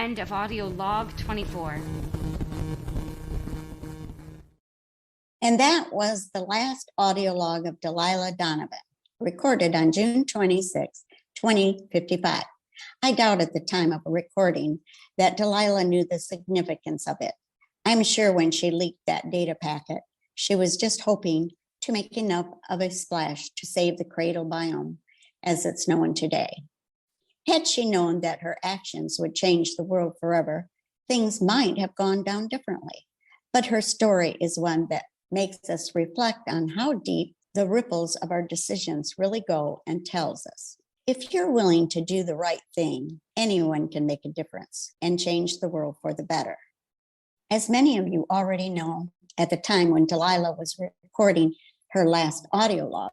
end of audio log 24. And that was the last audio log of Delilah Donovan, recorded on June 26, 2055. I doubt at the time of recording that Delilah knew the significance of it. I'm sure when she leaked that data packet, she was just hoping to make enough of a splash to save the cradle biome as it's known today. Had she known that her actions would change the world forever, things might have gone down differently. But her story is one that makes us reflect on how deep the ripples of our decisions really go and tells us, if you're willing to do the right thing, anyone can make a difference and change the world for the better. As many of you already know, at the time when Delilah was recording her last audio log,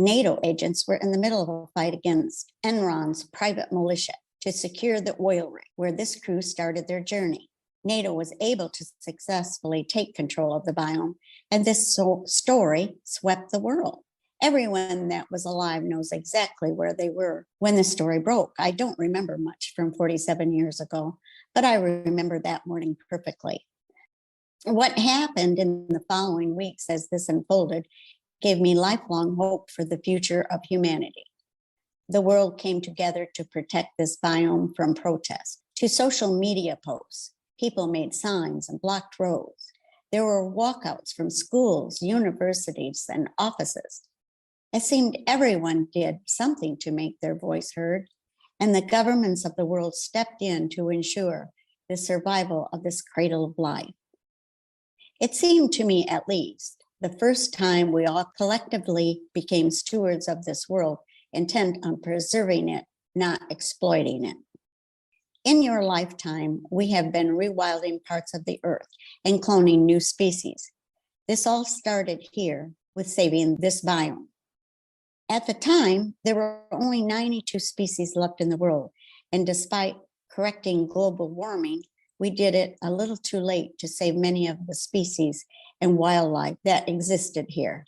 NATO agents were in the middle of a fight against Enron's private militia to secure the oil rig where this crew started their journey. NATO was able to successfully take control of the biome, and this story swept the world. Everyone that was alive knows exactly where they were when the story broke. I don't remember much from 47 years ago, but I remember that morning perfectly. What happened in the following weeks as this unfolded gave me lifelong hope for the future of humanity. The world came together to protect this biome from protest, to social media posts. People made signs and blocked roads. There were walkouts from schools, universities, and offices. It seemed everyone did something to make their voice heard, and the governments of the world stepped in to ensure the survival of this cradle of life. It seemed to me, at least, the first time we all collectively became stewards of this world, intent on preserving it, not exploiting it. In your lifetime, we have been rewilding parts of the earth and cloning new species. This all started here with saving this biome. At the time, there were only 92 species left in the world, and despite correcting global warming, we did it a little too late to save many of the species and wildlife that existed here.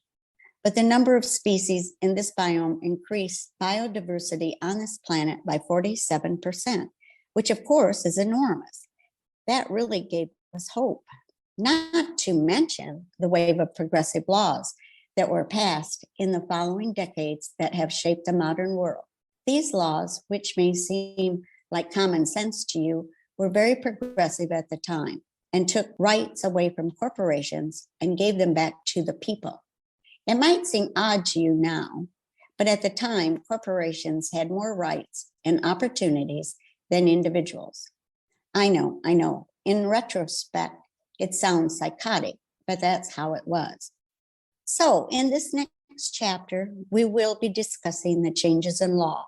But the number of species in this biome increased biodiversity on this planet by 47%. Which of course is enormous. That really gave us hope, not to mention the wave of progressive laws that were passed in the following decades that have shaped the modern world. These laws, which may seem like common sense to you, were very progressive at the time and took rights away from corporations and gave them back to the people. It might seem odd to you now, but at the time, corporations had more rights and opportunities than individuals. I know. In retrospect, it sounds psychotic, but that's how it was. So in this next chapter, we will be discussing the changes in law,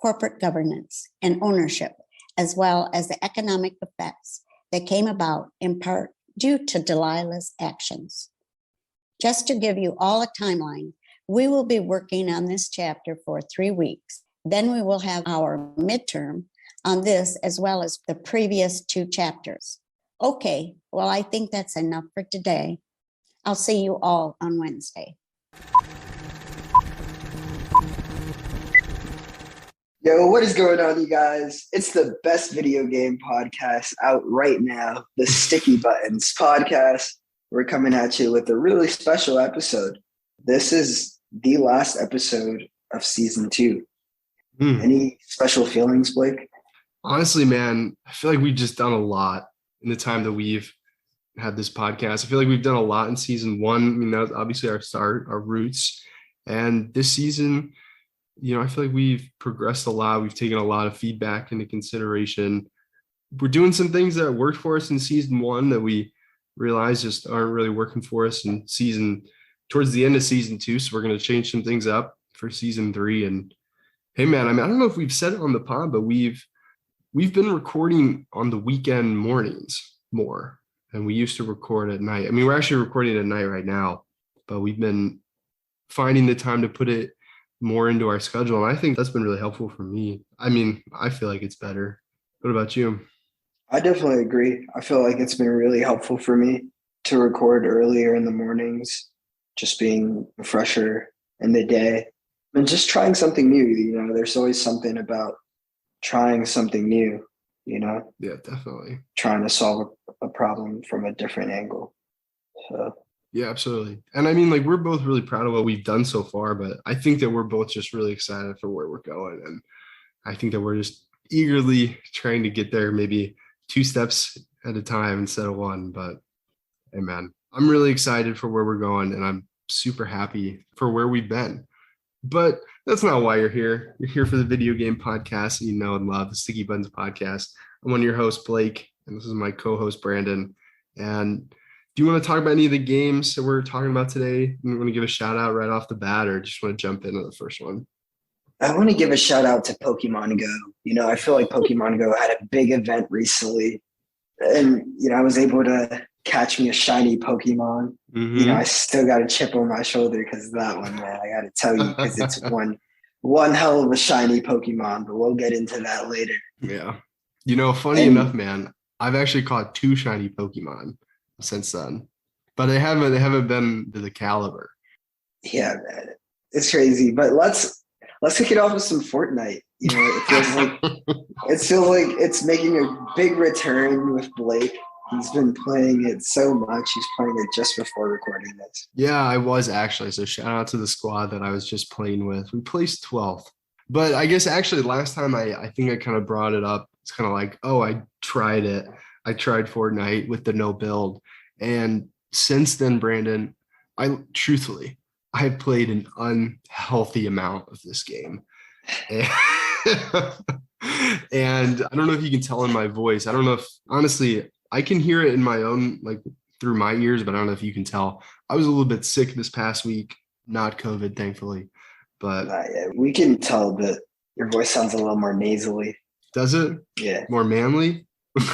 corporate governance, and ownership, as well as the economic effects that came about in part due to Delilah's actions. Just to give you all a timeline, we will be working on this chapter for 3 weeks. Then we will have our midterm on this as well as the previous 2 chapters. Okay, well, I think that's enough for today. I'll see you all on Wednesday. Yo, what is going on, you guys? It's the best video game podcast out right now, the Sticky Buttons podcast. We're coming at you with a really special episode. This is the last episode of season 2. Any special feelings, Blake? Honestly, man, I feel like we've just done a lot in the time that we've had this podcast. I feel like we've done a lot in season 1. I mean, that was obviously our start, our roots. And this season, I feel like we've progressed a lot. We've taken a lot of feedback into consideration. We're doing some things that worked for us in season 1 that we realize just aren't really working for us towards the end of season 2. So we're going to change some things up for season 3. And hey, man, I mean, I don't know if we've said it on the pod, but we've been recording on the weekend mornings more than we used to record at night. I mean, we're actually recording at night right now, but we've been finding the time to put it more into our schedule. And I think that's been really helpful for me. I mean, I feel like it's better. What about you? I definitely agree. I feel like it's been really helpful for me to record earlier in the mornings, just being fresher in the day and just trying something new. There's always something about trying something new Yeah, definitely. trying to solve a problem from a different angle. So Yeah, absolutely. And I mean, like, we're both really proud of what we've done so far, but I think that we're both just really excited for where we're going. And I think that we're just eagerly trying to get there, maybe 2 steps at a time instead of one. But hey, man, I'm really excited for where we're going, and I'm super happy for where we've been. But that's not why you're here. You're here for the video game podcast that you know and love, the Sticky Buttons podcast. I'm one of your hosts, Blake, and this is my co-host, Brandon. And do you want to talk about any of the games that we're talking about today? You want to give a shout out right off the bat, or just want to jump into the first one? I want to give a shout out to Pokemon Go. I feel like Pokemon Go had a big event recently, and I was able to catch me a shiny Pokemon. Mm-hmm. I still got a chip on my shoulder because of that one, man. I got to tell you, because it's one hell of a shiny Pokemon, but we'll get into that later. Yeah. Funny enough, man, I've actually caught 2 shiny Pokemon since then, but they haven't been to the caliber. Yeah, man, it's crazy. But let's kick it off with some Fortnite. It feels like it's making a big return with Blake. He's been playing it so much. He's playing it just before recording this. Yeah, I was actually. So shout out to the squad that I was just playing with. We placed 12th. But I guess actually last time I think I kind of brought it up. It's kind of like, oh, I tried it. I tried Fortnite with the no build. And since then, Brandon, I've played an unhealthy amount of this game. And, and I don't know if you can tell in my voice. I don't know if, honestly, I can hear it in my own, like through my ears, but I don't know if you can tell. I was a little bit sick this past week, not COVID, thankfully. But we can tell that your voice sounds a little more nasally. Does it? Yeah. More manly?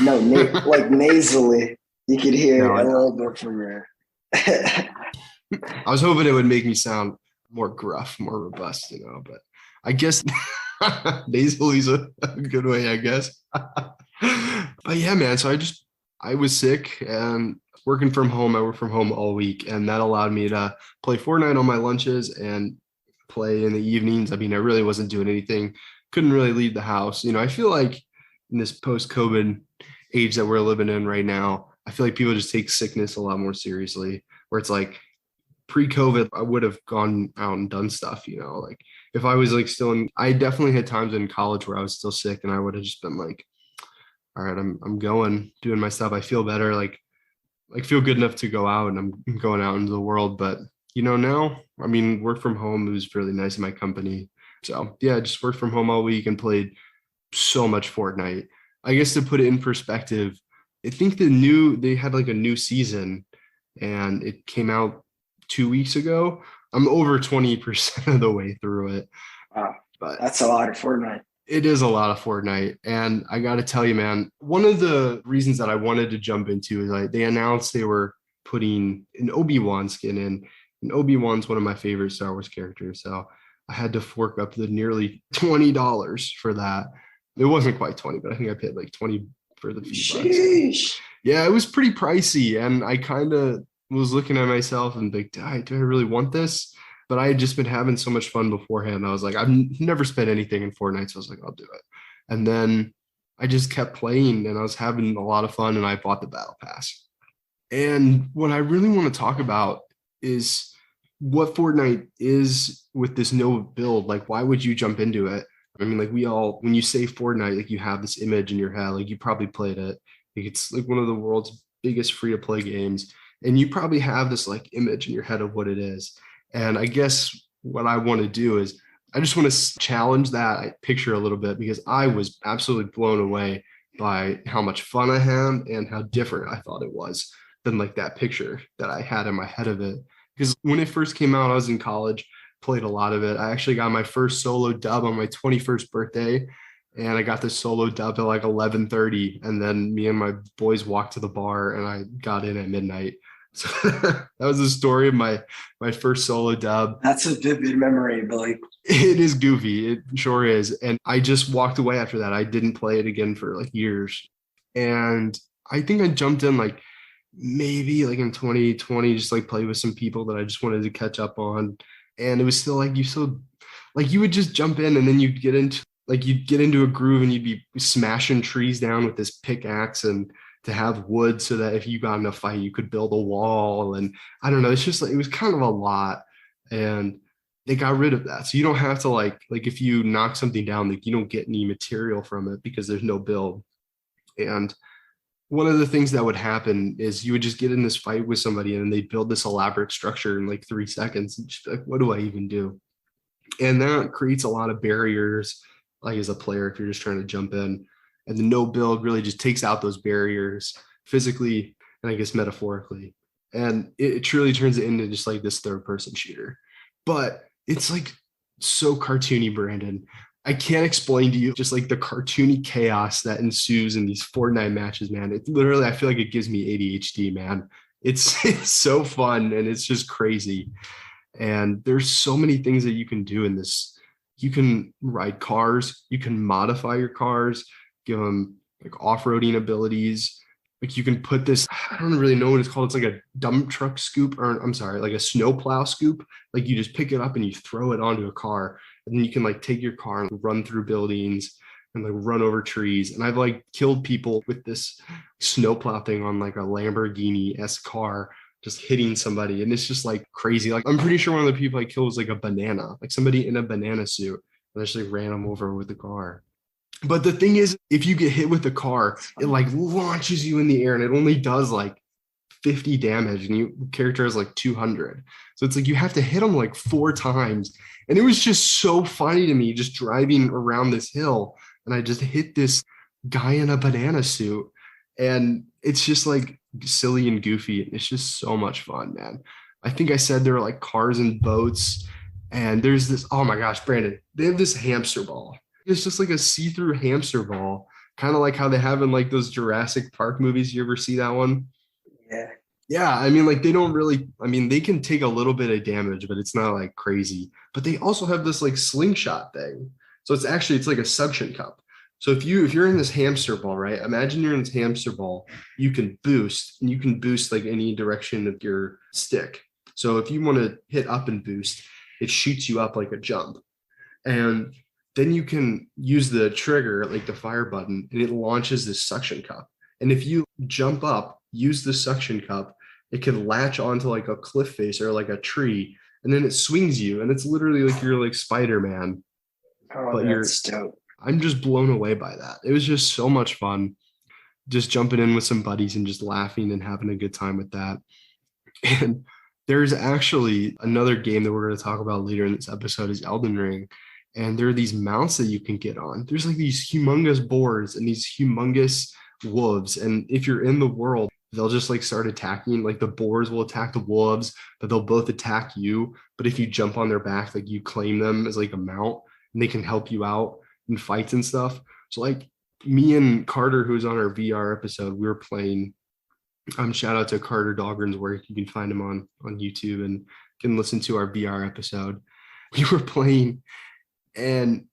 No, like nasally. You could hear a little bit from your. I was hoping it would make me sound more gruff, more robust, but I guess nasally is a good way, I guess. But yeah, man, so I was sick and working from home. I worked from home all week, and that allowed me to play Fortnite on my lunches and play in the evenings. I mean, I really wasn't doing anything. Couldn't really leave the house. I feel like in this post-COVID age that we're living in right now, I feel like people just take sickness a lot more seriously, where it's like pre-COVID, I would have gone out and done stuff, like if I was like I definitely had times in college where I was still sick, and I would have just been like, all right, I'm doing my stuff. I feel better, like feel good enough to go out, and I'm going out into the world. But now, I mean, work from home, it was really nice in my company. So yeah, just worked from home all week and played so much Fortnite. I guess to put it in perspective, I think they had like a new season, and it came out 2 weeks ago. I'm over 20% of the way through it. Wow, but that's a lot of Fortnite. It is a lot of Fortnite. And I got to tell you, man, one of the reasons that I wanted to jump into is like they announced they were putting an Obi-Wan skin in. And Obi-Wan's one of my favorite Star Wars characters. So I had to fork up the nearly $20 for that. It wasn't quite 20, but I think I paid like 20 for the few bucks. Yeah, it was pretty pricey. And I kind of was looking at myself and like, do I really want this? But I had just been having so much fun beforehand. I was like, I've never spent anything in Fortnite. So I was like, I'll do it. And then I just kept playing, and I was having a lot of fun, and I bought the battle pass. And what I really want to talk about is what Fortnite is with this no build. Like, why would you jump into it? I mean, like when you say Fortnite, like you have this image in your head, like you probably played it. Like it's like one of the world's biggest free to play games. And you probably have this like image in your head of what it is. And I guess what I want to do is I just want to challenge that picture a little bit, because I was absolutely blown away by how much fun I had and how different I thought it was than like that picture that I had in my head of it. Because when it first came out, I was in college, played a lot of it. I actually got my first solo dub on my 21st birthday, and I got this solo dub at like 11:30, and then me and my boys walked to the bar, and I got in at midnight. So that was the story of my first solo dub. That's a vivid memory, Billy. It is goofy. It sure is. And I just walked away after that. I didn't play it again for like years. And I think I jumped in like maybe like in 2020, just like play with some people that I just wanted to catch up on. And it was still like you would just jump in, and then you'd get into like you'd get into a groove and you'd be smashing trees down with this pickaxe, and to have wood so that if you got in a fight, you could build a wall. And I don't know, it's just like, it was kind of a lot. And they got rid of that. So you don't have to like if you knock something down, like you don't get any material from it because there's no build. And one of the things that would happen is you would just get in this fight with somebody and they'd build this elaborate structure in like 3 seconds. And just be like, what do I even do? And that creates a lot of barriers, like as a player, if you're just trying to jump in. And the no build really just takes out those barriers physically and I guess metaphorically. And it truly turns it into just like this third person shooter. But it's like so cartoony, Brandon. I can't explain to you just like the cartoony chaos that ensues in these Fortnite matches, man. It literally, I feel like it gives me ADHD, man. It's so fun and it's just crazy. And there's so many things that you can do in this. You can ride cars, you can modify your cars, give them like off-roading abilities. Like you can put this, I don't really know what it's called. It's like a dump truck scoop, or I'm sorry, like a snowplow scoop. Like you just pick it up and you throw it onto a car, and then you can like take your car and run through buildings and like run over trees. And I've like killed people with this snowplow thing on like a Lamborghini-esque car, just hitting somebody. And it's just like crazy. Like I'm pretty sure one of the people I killed was like a banana, like somebody in a banana suit. And I just like ran them over with the car. But the thing is, if you get hit with the car, it like launches you in the air and it only does like 50 damage and your character has like 200. So it's like you have to hit them like 4 times. And it was just so funny to me just driving around this hill. And I just hit this guy in a banana suit. And it's just like silly and goofy. It's just so much fun, man. I think I said there were like cars and boats. And there's this, oh my gosh, Brandon, they have this hamster ball. It's just like a see-through hamster ball, kind of like how they have in like those Jurassic Park movies. You ever see that one? Yeah. Yeah, I mean, like they don't really, I mean, they can take a little bit of damage, but it's not like crazy. But they also have this like slingshot thing. So it's like a suction cup. So if you're in this hamster ball, right? Imagine you're in this hamster ball, you can boost, and you can boost like any direction of your stick. So if you want to hit up and boost, it shoots you up like a jump. And then you can use the trigger, like the fire button, and it launches this suction cup. And if you jump up, use the suction cup, it can latch onto like a cliff face or like a tree, and then it swings you. And it's literally like you're like Spider-Man. Oh, but that's dope. I'm just blown away by that. It was just so much fun, just jumping in with some buddies and just laughing and having a good time with that. And there's actually another game that we're going to talk about later in this episode is Elden Ring. And there are these mounts that you can get on. There's like these humongous boars and these humongous wolves. And if you're in the world, they'll just like start attacking. Like the boars will attack the wolves, but they'll both attack you. But if you jump on their back, like you claim them as like a mount, and they can help you out in fights and stuff. So like me and Carter, who's on our VR episode, we were playing. Shout out to Carter Dahlgren's work. You can find him on YouTube and can listen to our VR episode. We were playing. And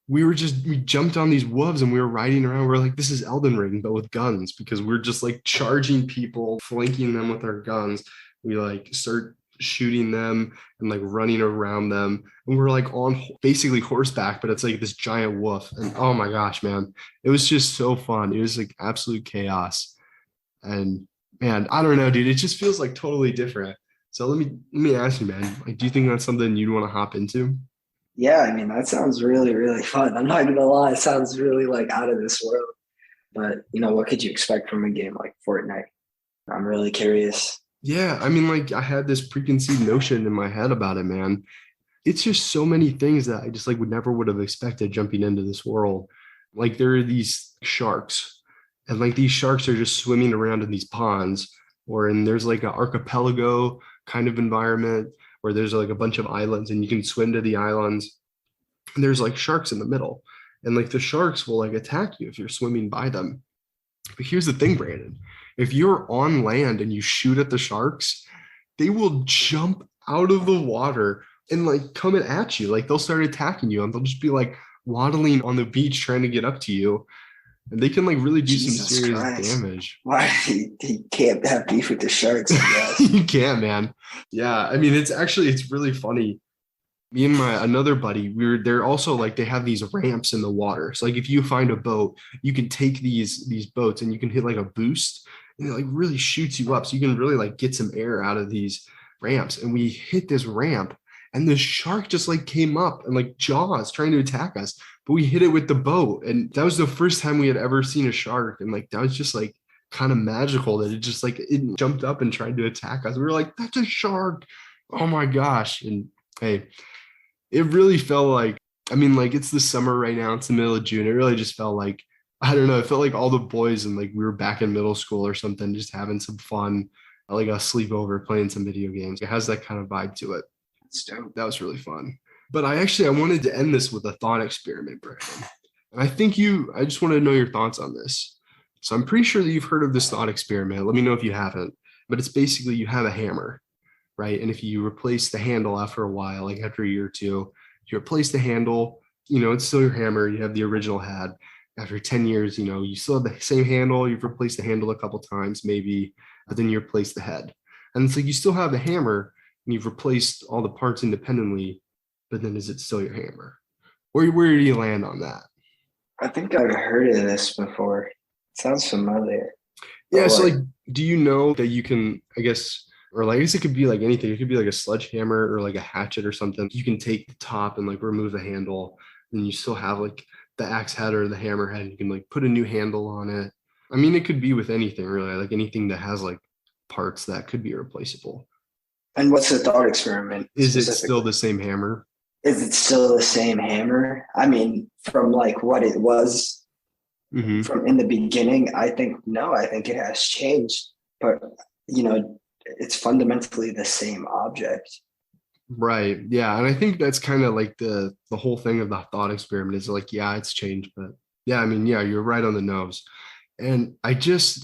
we jumped on these wolves and we were riding around. We're like, this is Elden Ring, but with guns, because we're just like charging people, flanking them with our guns. We like start shooting them and like running around them. And we're like on basically horseback, but it's like this giant wolf. And oh my gosh, man, it was just so fun. It was like absolute chaos. And man, I don't know, dude, it just feels like totally different. So let me ask you, man, like, do you think that's something you'd want to hop into? Yeah, I mean, that sounds really, really fun. I'm not gonna lie, it sounds really like out of this world. But what could you expect from a game like Fortnite? I'm really curious. Yeah, I mean, like I had this preconceived notion in my head about it, man. It's just so many things that I just like would have expected jumping into this world. Like there are these sharks, and like these sharks are just swimming around in these ponds, there's like an archipelago kind of environment where there's like a bunch of islands and you can swim to the islands, and there's like sharks in the middle, and like the sharks will like attack you if you're swimming by them. But here's the thing, Brandon, if you're on land and you shoot at the sharks, they will jump out of the water and like come at you. Like they'll start attacking you and they'll just be like waddling on the beach trying to get up to you. And they can like really do Jesus some serious Christ. damage. Why he can't have beef with the sharks, I guess. You can, man. Yeah, I mean, it's really funny. Me and my another buddy, they're also like they have these ramps in the water. So like if you find a boat, you can take these boats and you can hit like a boost and it like really shoots you up. So you can really like get some air out of these ramps. And we hit this ramp and the shark just like came up and like jaws trying to attack us. But we hit it with the boat. And that was the first time we had ever seen a shark. And like that was just like kind of magical that it just like it jumped up and tried to attack us. We were like, that's a shark. Oh my gosh. And hey, it really felt like, I mean, like it's the summer right now, it's the middle of June. It really just felt like, I don't know, it felt like all the boys and like we were back in middle school or something, just having some fun, like a sleepover, playing some video games. It has that kind of vibe to it. That was really fun. But I wanted to end this with a thought experiment, Brandon. And I just want to know your thoughts on this. So I'm pretty sure that you've heard of this thought experiment. Let me know if you haven't. But it's basically you have a hammer, right? And if you replace the handle after a while, like after a year or two, you replace the handle, it's still your hammer you have the original head. After 10 years, you still have the same handle, you've replaced the handle a couple times maybe, but then you replace the head. And it's like you still have the hammer and you've replaced all the parts independently, but then is it still your hammer? Where do you land on that? I think I've heard of this before. It sounds familiar. Yeah, so like, do you know that you can, I guess it could be like anything. It could be like a sledgehammer or like a hatchet or something. You can take the top and like remove the handle, and you still have like the axe head or the hammer head. You can like put a new handle on it. I mean, it could be with anything really, like anything that has like parts that could be replaceable. And what's the thought experiment? Is it still the same hammer? Is it still the same hammer? I mean, from like what it was from in the beginning, I think it has changed, but it's fundamentally the same object. Right. Yeah. And I think that's kind of like the whole thing of the thought experiment is like, yeah, it's changed, but yeah, I mean, yeah, you're right on the nose. And I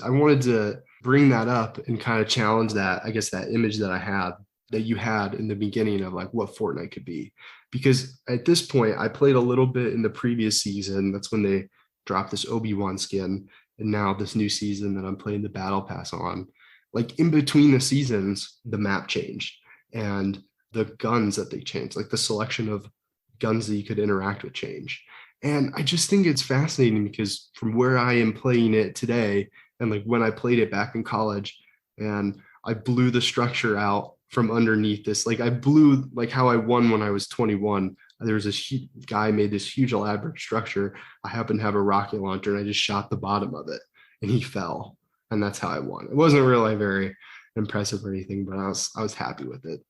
wanted to bring that up and kind of challenge that, I guess, that image that you had in the beginning of like what Fortnite could be. Because at this point, I played a little bit in the previous season. That's when they dropped this Obi-Wan skin. And now this new season that I'm playing the Battle Pass on, like in between the seasons, the map changed and the guns that they changed, like the selection of guns that you could interact with change. And I just think it's fascinating because from where I am playing it today and like when I played it back in college and I blew the structure out from underneath this, like I blew like how I won when I was 21. There was this guy made this huge elaborate structure. I happened to have a rocket launcher and I just shot the bottom of it and he fell. And that's how I won. It wasn't really very impressive or anything, but I was happy with it.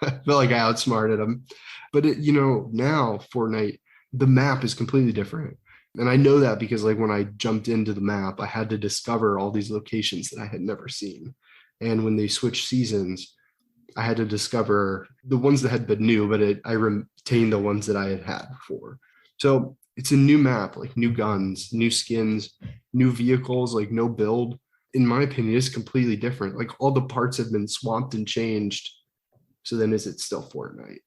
I felt like I outsmarted him. But now Fortnite, the map is completely different. And I know that because like when I jumped into the map, I had to discover all these locations that I had never seen. And when they switched seasons, I had to discover the ones that had been new, but I retained the ones that I had before. So it's a new map, like new guns, new skins, new vehicles, like no build. In my opinion, it's completely different. Like all the parts have been swamped and changed. So then is it still Fortnite?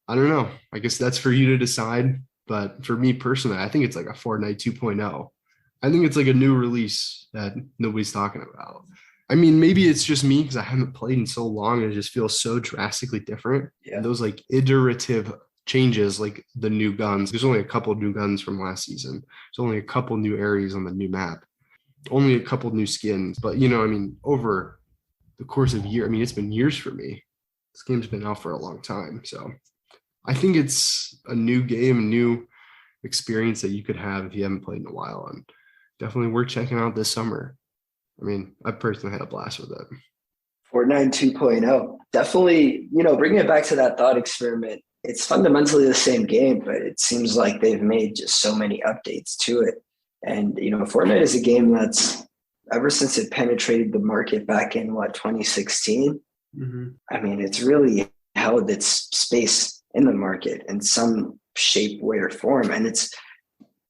I don't know. I guess that's for you to decide. But for me personally, I think it's like a Fortnite 2.0. I think it's like a new release that nobody's talking about. I mean, maybe it's just me because I haven't played in so long and it just feels so drastically different. Yeah. And those like iterative changes, like the new guns. There's only a couple of new guns from last season. There's only a couple new areas on the new map. Only a couple of new skins. But, over the course of a year, it's been years for me. This game's been out for a long time. So I think it's a new game, a new experience that you could have if you haven't played in a while. And definitely worth checking out this summer. I personally had a blast with it. Fortnite 2.0. Definitely, bringing it back to that thought experiment, it's fundamentally the same game, but it seems like they've made just so many updates to it. And, Fortnite is a game that's, ever since it penetrated the market back in, 2016? It's really held its space in the market in some shape, way, or form. And it's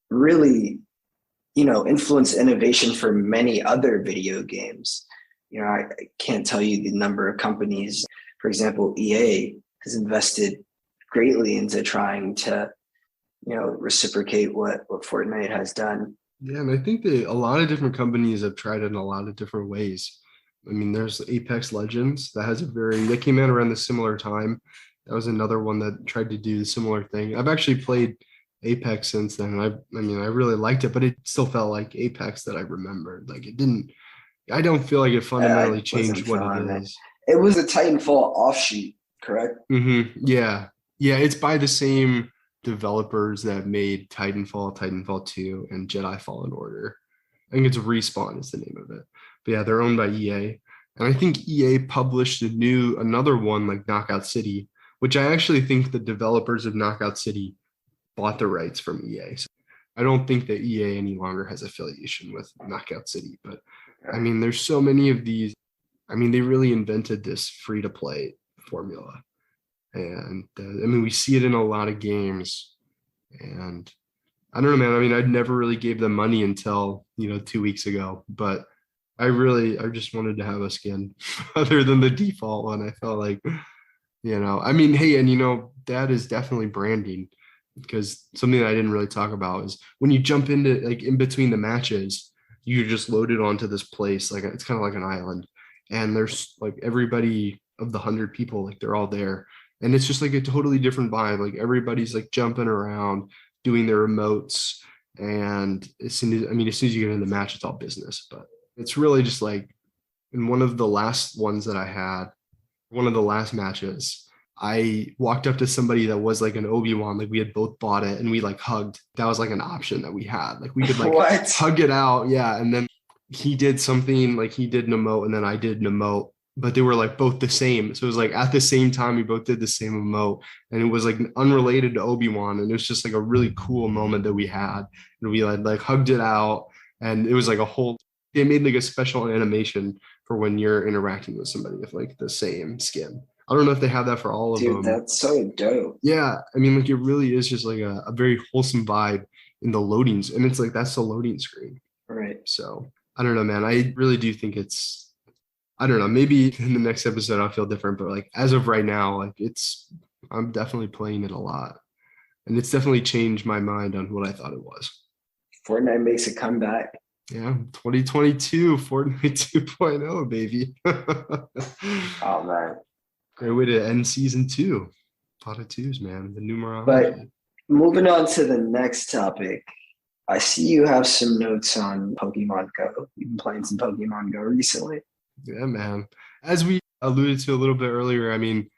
really, influenced innovation for many other video games. I can't tell you the number of companies. For example, EA has invested greatly into trying to, reciprocate what Fortnite has done. Yeah, and I think a lot of different companies have tried it in a lot of different ways. There's Apex Legends that came out around the similar time. That was another one that tried to do the similar thing. I've actually played Apex since then. I mean, I really liked it, but it still felt like Apex that I remembered. Like it didn't. I don't feel like it fundamentally changed what it is. It was a Titanfall offshoot, correct? Yeah, yeah. It's by the same developers that made Titanfall, Titanfall 2, and Jedi Fallen Order. I think it's Respawn is the name of it. But yeah, they're owned by EA. And I think EA published another one like Knockout City, which I actually think the developers of Knockout City bought the rights from EA. So I don't think that EA any longer has affiliation with Knockout City. But I mean, there's so many of these. I mean, they really invented this free-to-play formula. And I mean, we see it in a lot of games. And I don't know, man. I mean, I never really gave them money until, 2 weeks ago. But I just wanted to have a skin other than the default one. I felt like, I mean, hey, and that is definitely branding, because something that I didn't really talk about is when you jump into like in between the matches, you just loaded onto this place. Like it's kind of like an island, and there's like everybody of the 100 people, like they're all there. And it's just like a totally different vibe. Like everybody's like jumping around, doing their emotes. And as soon as you get in the match, it's all business. But it's really just like in one of the last ones that I had, one of the last matches, I walked up to somebody that was like an Obi-Wan, like we had both bought it, and we like hugged. That was like an option that we had. Like we could like hug it out. Yeah. And then he did something, like he did an emote and then I did an emote, but they were like both the same. So it was like at the same time, we both did the same emote, and it was like unrelated to Obi-Wan. And it was just like a really cool moment that we had. And we like hugged it out, and it was like they made like a special animation for when you're interacting with somebody with like the same skin. I don't know if they have that for all of them. Dude, that's so dope. Yeah. I mean, like it really is just like a very wholesome vibe in the loadings. And it's like, that's the loading screen. Right. So I don't know, man. I really do think I don't know, maybe in the next episode I'll feel different, but like as of right now, like I'm definitely playing it a lot. And it's definitely changed my mind on what I thought it was. Fortnite makes a comeback. Yeah, 2022, Fortnite 2.0, baby. Oh, man. Great way to end season 2. A lot of twos, man. The numerology. But moving on to the next topic, I see you have some notes on Pokemon Go. You've been playing some Pokemon Go recently. Yeah, man. As we alluded to a little bit earlier, I mean,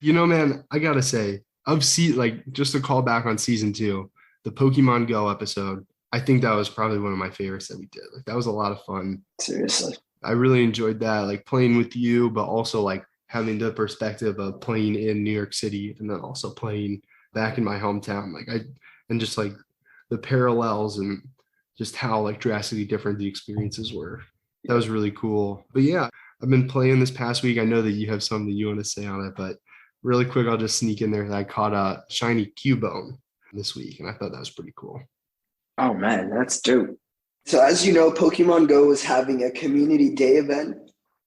man, I gotta say, just to call back on season 2, the Pokemon Go episode, I think that was probably one of my favorites that we did. Like that was a lot of fun. Seriously. I really enjoyed that, like playing with you, but also like having the perspective of playing in New York City and then also playing back in my hometown. And just like the parallels and just how like drastically different the experiences were. That was really cool. But yeah, I've been playing this past week. I know that you have something that you want to say on it, but really quick, I'll just sneak in there that I caught a shiny Cubone this week, and I thought that was pretty cool. Oh, man, that's dope. So as you know, Pokemon Go was having a community day event,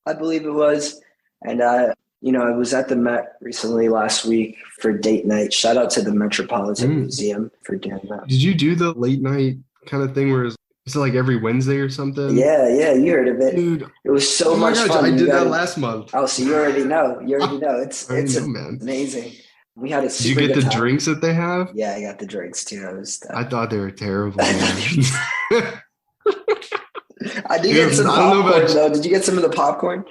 I believe it was. And, I was at the Met recently last week for date night. Shout out to the Metropolitan Museum for doing that. Did you do the late night kind of thing where is it like every Wednesday or something? Yeah, you heard of it. Dude. It was so much fun. I did that last month. Oh, so you already know. It's amazing. We had a super. Did you get the drinks that they have? Yeah, I got the drinks too. I thought they were terrible. I did get some popcorn though. Did you get some of the popcorn?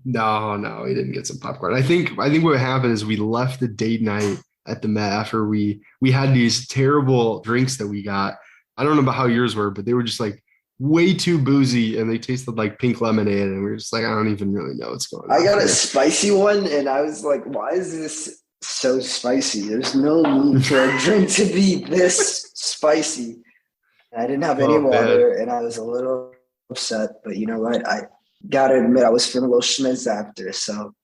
No, we didn't get some popcorn. I think what happened is we left the date night at the Met after we had these terrible drinks that we got. I don't know about how yours were, but they were just like way too boozy and they tasted like pink lemonade. And we were just like, I don't even really know what's going on. I got a spicy one and I was like, why is this so spicy? There's no need for a drink to be this spicy. And I didn't have any water and I was a little upset, but you know what? I gotta admit, I was feeling a little schmizz after. So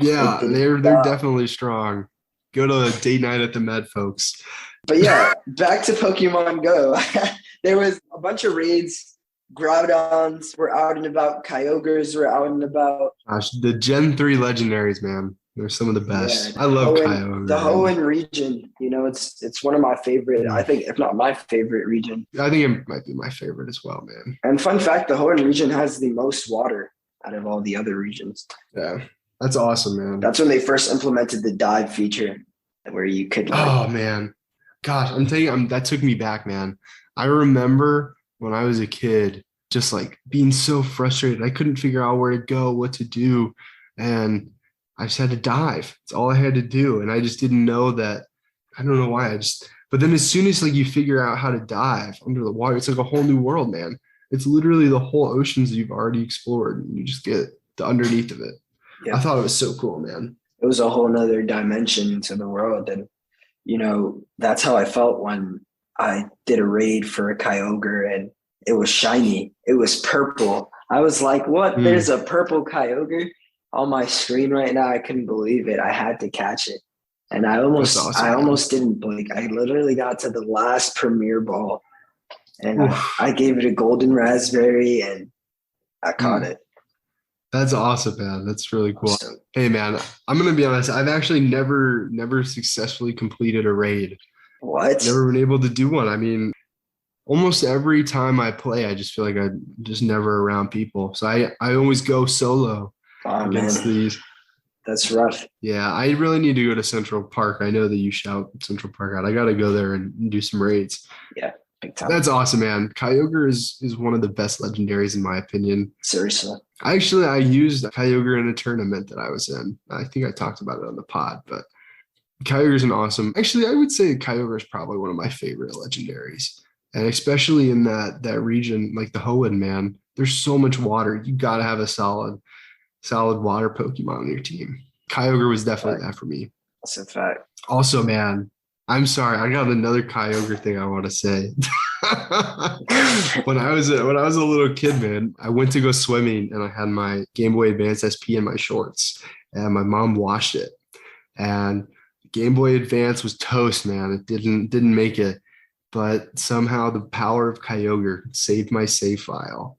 yeah, they're definitely strong. Go to date night at the Med, folks. But yeah, back to Pokemon Go. There was a bunch of raids. Groudons were out and about. Kyogres were out and about. Gosh, the Gen 3 legendaries, man. They're some of the best. Yeah, I love Kyogre. The Hoenn region, it's one of my favorite, I think, if not my favorite region. I think it might be my favorite as well, man. And fun fact, the Hoenn region has the most water out of all the other regions. Yeah. That's awesome, man. That's when they first implemented the dive feature where you could Oh man, gosh, I'm telling you, that took me back, man. I remember when I was a kid, just like being so frustrated. I couldn't figure out where to go, what to do, and I just had to dive. It's all I had to do, and I just didn't know that. I don't know why. But then as soon as like you figure out how to dive under the water, it's like a whole new world, man. It's literally the whole oceans that you've already explored, and you just get the underneath of it. Yeah. I thought it was so cool, man. It was a whole nother dimension to the world. And, that's how I felt when I did a raid for a Kyogre and it was shiny. It was purple. I was like, what? There's a purple Kyogre on my screen right now. I couldn't believe it. I had to catch it. And I almost didn't blink. I literally got to the last Premier Ball and I gave it a golden raspberry and I caught it. That's awesome, man. That's really cool. Hey, man, I'm going to be honest. I've actually never successfully completed a raid. What? Never been able to do one. I mean, almost every time I play, I just feel like I'm just never around people. So I always go solo against these. That's rough. Yeah, I really need to go to Central Park. I know that you shout Central Park out. I got to go there and do some raids. Yeah, big time. That's awesome, man. Kyogre is one of the best legendaries in my opinion. Seriously. I used Kyogre in a tournament that I was in. I think I talked about it on the pod, but Kyogre is an awesome. Actually, I would say Kyogre is probably one of my favorite legendaries, and especially in that region, like the Hoenn, man. There's so much water. You got to have a solid water Pokemon on your team. Kyogre was definitely that for me. That's a fact. Also, man, I'm sorry, I got another Kyogre thing I want to say. When I was a little kid, man, I went to go swimming and I had my Game Boy Advance SP in my shorts, and my mom washed it, and Game Boy Advance was toast, man. It didn't make it, but somehow the power of Kyogre saved my save file,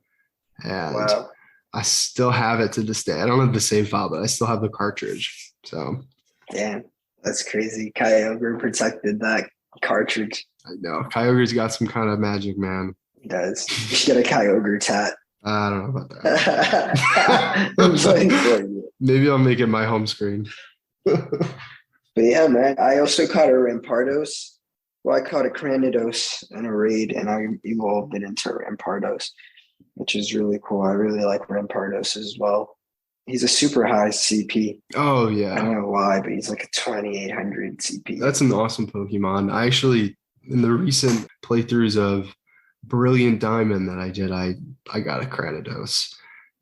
and wow. I still have it to this day. I don't have the save file, but I still have the cartridge. So, damn, that's crazy. Kyogre protected that cartridge. I know Kyogre's got some kind of magic, man. He does. You should get a Kyogre tat. I don't know about that. Maybe I'll make it my home screen. But yeah, man, I also caught a Rampardos. Well, I caught a Cranidos in a raid, and I evolved it into Rampardos, which is really cool. I really like Rampardos as well. He's a super high CP. Oh, yeah. I don't know why, but he's like a 2,800 CP. That's an awesome Pokemon. I actually, in the recent playthroughs of Brilliant Diamond that I did, I got a Cranidos.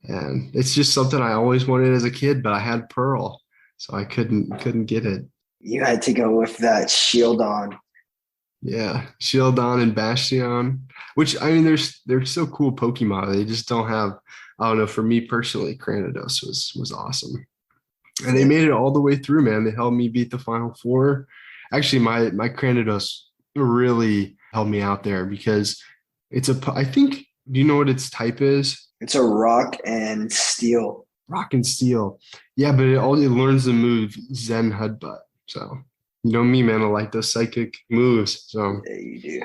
And it's just something I always wanted as a kid, but I had Pearl, so I couldn't get it. You had to go with that Shieldon. Yeah, Shieldon and Bastion, which, I mean, they're so cool Pokemon. They just don't have, I don't know, for me personally, Cranidos was awesome. And they made it all the way through, man. They helped me beat the Final Four. Actually, my Cranidos really helped me out there because I think, do you know what its type is? It's a rock and steel. Rock and steel. Yeah, but it learns the move Zen Headbutt. So, you know me, man, I like those psychic moves. So yeah, you do.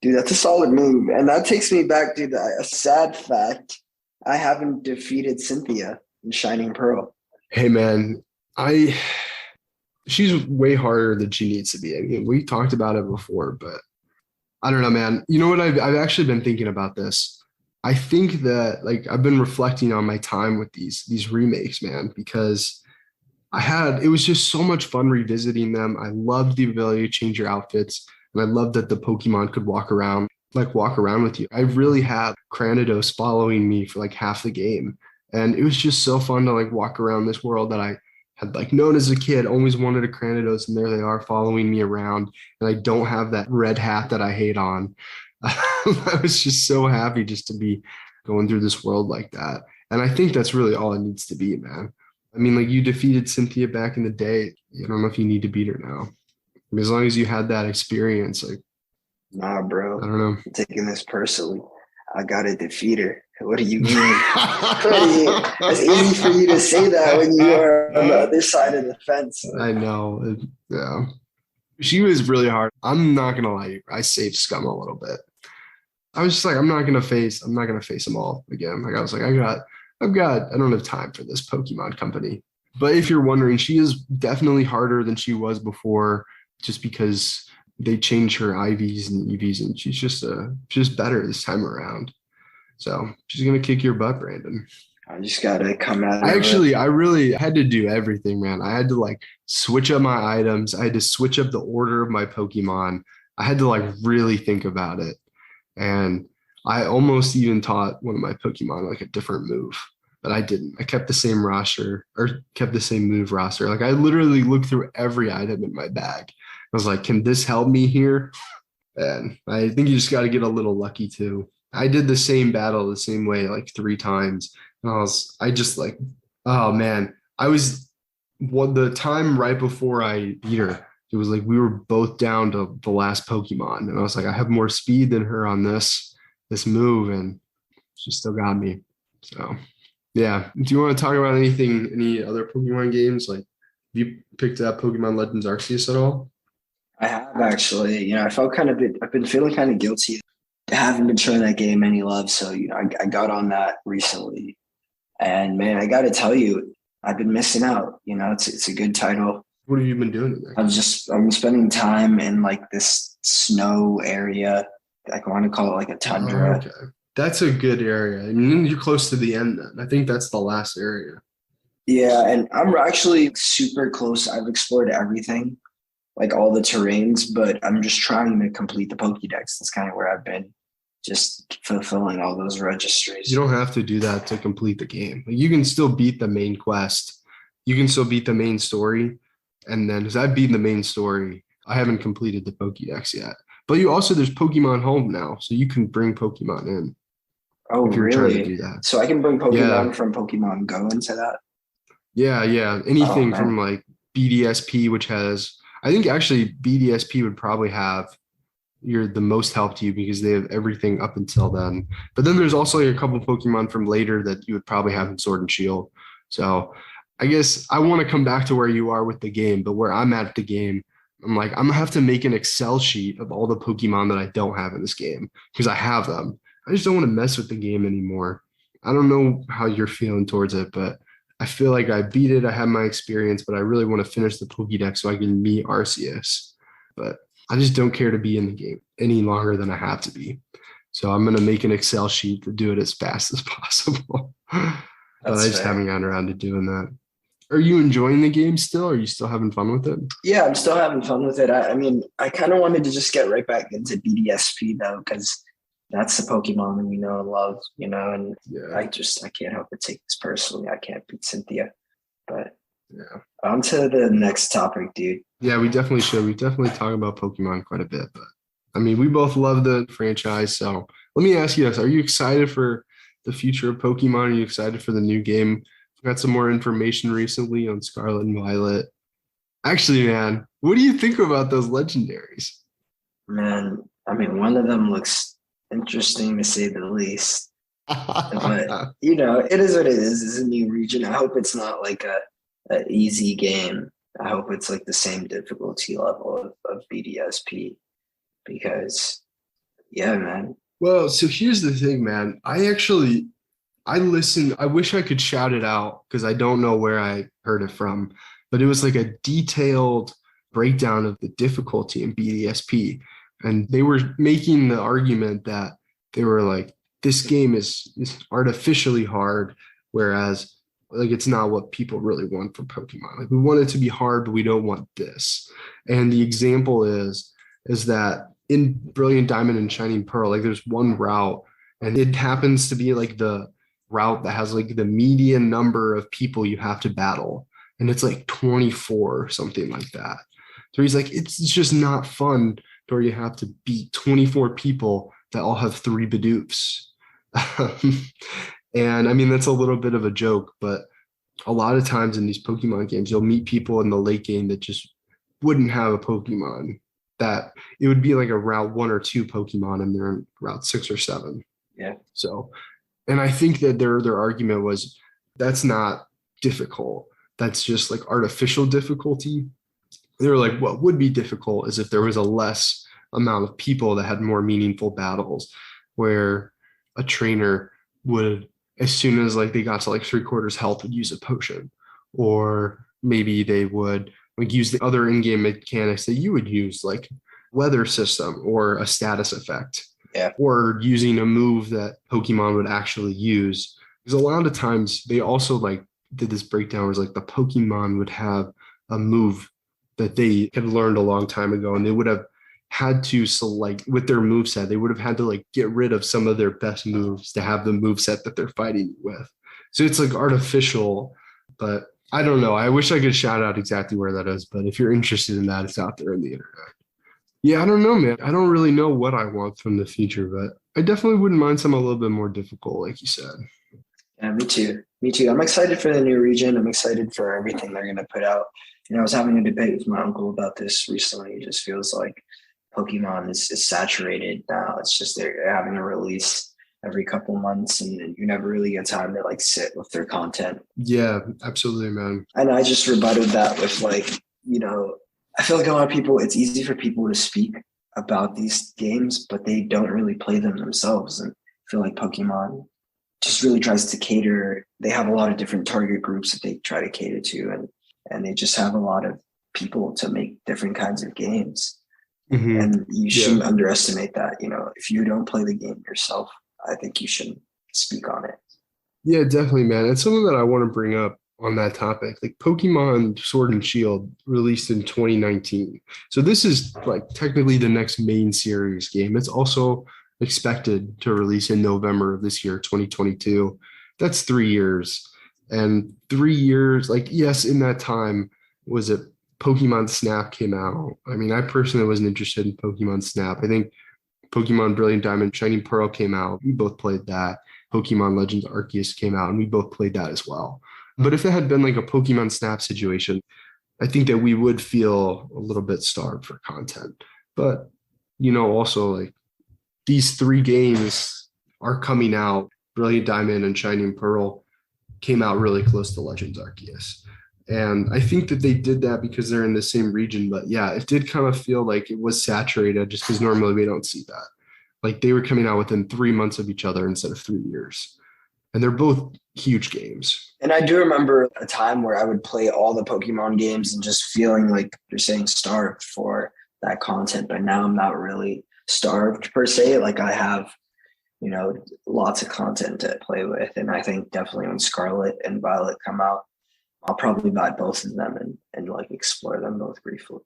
Dude, that's a solid move. And that takes me back to a sad fact. I haven't defeated Cynthia in Shining Pearl. Hey, man, she's way harder than she needs to be. I mean, we talked about it before, but I don't know, man. You know what? I've actually been thinking about this. I think that, like, I've been reflecting on my time with these remakes, man, because it was just so much fun revisiting them. I loved the ability to change your outfits, and I loved that the Pokemon could walk around with you. I really had Cranidos following me for like half the game, and it was just so fun to like walk around this world that I had like known as a kid, always wanted a Cranidos, and there they are following me around, and I don't have that red hat that I hate on. I was just so happy just to be going through this world like that. And I think that's really all it needs to be, man. I mean, like, you defeated Cynthia back in the day. I don't know if you need to beat her now. I mean, as long as you had that experience, like. Nah, bro. I don't know. I'm taking this personally. I gotta defeat her. What do you mean? It's easy for you to say that when you are on the other side of the fence. I know. Yeah. She was really hard. I'm not gonna lie, I saved Scum a little bit. I was just like, I'm not gonna face them all again. Like, I was like, I don't have time for this Pokemon company. But if you're wondering, she is definitely harder than she was before, just because they changed her IVs and EVs, and she's just better this time around. So she's gonna kick your butt, Brandon. I just gotta come out. I really had to do everything, man. I had to like switch up my items. I had to switch up the order of my Pokemon. I had to like really think about it. And I almost even taught one of my Pokemon like a different move, but I didn't. I kept the same roster or kept the same move roster. Like I literally looked through every item in my bag. I was like, can this help me here? And I think you just got to get a little lucky too. I did the same battle the same way like 3 times. And I just like, oh man, the time right before I beat her, it was like we were both down to the last Pokemon. And I was like, I have more speed than her on this move, and she still got me. So yeah. Do you want to talk about any other Pokemon games? Like, have you picked up Pokemon Legends Arceus at all? I have actually. I've been feeling kind of guilty. I haven't been showing that game any love. So, I got on that recently. And man, I got to tell you, I've been missing out. It's a good title. What have you been doing in there? I'm spending time in like this snow area. I want to call it like a tundra. Oh, okay. That's a good area. I mean, you're close to the end then. I think that's the last area. Yeah, and I'm actually super close. I've explored everything, like all the terrains, but I'm just trying to complete the Pokédex. That's kind of where I've been, just fulfilling all those registries. You don't have to do that to complete the game. Like, you can still beat the main quest. You can still beat the main story. And then, because I've beaten the main story, I haven't completed the Pokédex yet. But there's Pokemon Home now, so you can bring Pokemon in. Oh, if you're trying to really? do that. So I can bring Pokemon from Pokemon Go into that? Yeah. Anything Oh, from like BDSP, which has, I think actually BDSP would probably have the most help to you because they have everything up until then. But then there's also like a couple Pokemon from later that you would probably have in Sword and Shield. So I guess I want to come back to where you are with the game, but where I'm at the game, I'm like, I'm gonna have to make an Excel sheet of all the Pokemon that I don't have in this game because I have them. I just don't want to mess with the game anymore. I don't know how you're feeling towards it, but I feel like I beat it. I have my experience, but I really want to finish the Pokédex so I can meet Arceus. But I just don't care to be in the game any longer than I have to be. So I'm going to make an Excel sheet to do it as fast as possible. But I just haven't gotten around to doing that. Are you enjoying the game still? Are you still having fun with it? Yeah, I'm still having fun with it. I mean, I kind of wanted to just get right back into BDSP though, because that's the Pokemon that we know and love, and Yeah. I can't help but take this personally. I can't beat Cynthia. But Yeah. on to the next topic, dude. Yeah, we definitely should. We definitely talk about Pokemon quite a bit, but I mean, we both love the franchise. So let me ask you this. Are you excited for the future of Pokemon? Are you excited for the new game? We got some more information recently on Scarlet and Violet. Actually, man, what do you think about those legendaries? Man, I mean, one of them looks interesting to say the least. But, it is what it is. It's a new region. I hope it's not like a easy game. I hope it's like the same difficulty level of BDSP because, yeah, man. Well, so here's the thing, man. I listened. I wish I could shout it out because I don't know where I heard it from, but it was like a detailed breakdown of the difficulty in BDSP. And they were making the argument that they were like, this game is artificially hard, whereas like it's not what people really want from Pokemon. Like we want it to be hard, but we don't want this. And the example is that in Brilliant Diamond and Shining Pearl, like there's one route, and it happens to be like the route that has like the median number of people you have to battle, and it's like 24 or something like that. So he's like, it's just not fun where you have to beat 24 people that all have 3 Bidoofs. And I mean, that's a little bit of a joke, but a lot of times in these Pokemon games, you'll meet people in the late game that just wouldn't have a Pokemon, that it would be like a route 1 or 2 Pokemon and they're in route 6 or 7. Yeah. So, and I think that their argument was that's not difficult. That's just like artificial difficulty. They were like, what would be difficult is if there was a less amount of people that had more meaningful battles, where a trainer would, as soon as like they got to like 3/4 health, would use a potion, or maybe they would like use the other in-game mechanics that you would use, like weather system or a status effect. Yeah. Or using a move that Pokemon would actually use. Because a lot of times they also like did this breakdown where it's like the Pokemon would have a move that they had learned a long time ago, and they would have had to select with their move set. They would have had to like get rid of some of their best moves to have the move set that they're fighting with. So it's like artificial, but I don't know. I wish I could shout out exactly where that is, but if you're interested in that, it's out there on the internet. Yeah, I don't know, man. I don't really know what I want from the future, but I definitely wouldn't mind some a little bit more difficult, like you said. Yeah, me too. Me too. I'm excited for the new region. I'm excited for everything they're going to put out. I was having a debate with my uncle about this recently. It just feels like Pokemon is saturated now. It's just they're having a release every couple months, and you never really get time to like sit with their content. Yeah, absolutely, man. And I just rebutted that with I feel like a lot of people, it's easy for people to speak about these games, but they don't really play them themselves. And I feel like Pokemon just really tries to cater. They have a lot of different target groups that they try to cater to, and they just have a lot of people to make different kinds of games. Mm-hmm. And you shouldn't underestimate that. If you don't play the game yourself, I think you should speak on it. Yeah, definitely, man. It's something that I want to bring up on that topic. Like Pokemon Sword and Shield released in 2019. So this is like technically the next main series game. It's also expected to release in November of this year, 2022. That's 3 years. And 3 years, like, yes, in that time, was it Pokemon Snap came out. I mean, I personally wasn't interested in Pokemon Snap. I think Pokemon Brilliant Diamond, Shining Pearl came out. We both played that. Pokemon Legends Arceus came out, and we both played that as well. But if it had been like a Pokemon Snap situation, I think that we would feel a little bit starved for content. But, also like these 3 games are coming out. Brilliant Diamond and Shining Pearl came out really close to Legends Arceus. And I think that they did that because they're in the same region. But yeah, it did kind of feel like it was saturated just because normally we don't see that. Like they were coming out within 3 months of each other instead of 3 years. And they're both huge games. And I do remember a time where I would play all the Pokemon games and just feeling like you're saying starved for that content. But now I'm not really starved per se. Like I have, lots of content to play with. And I think definitely when Scarlet and Violet come out, I'll probably buy both of them and like explore them both briefly.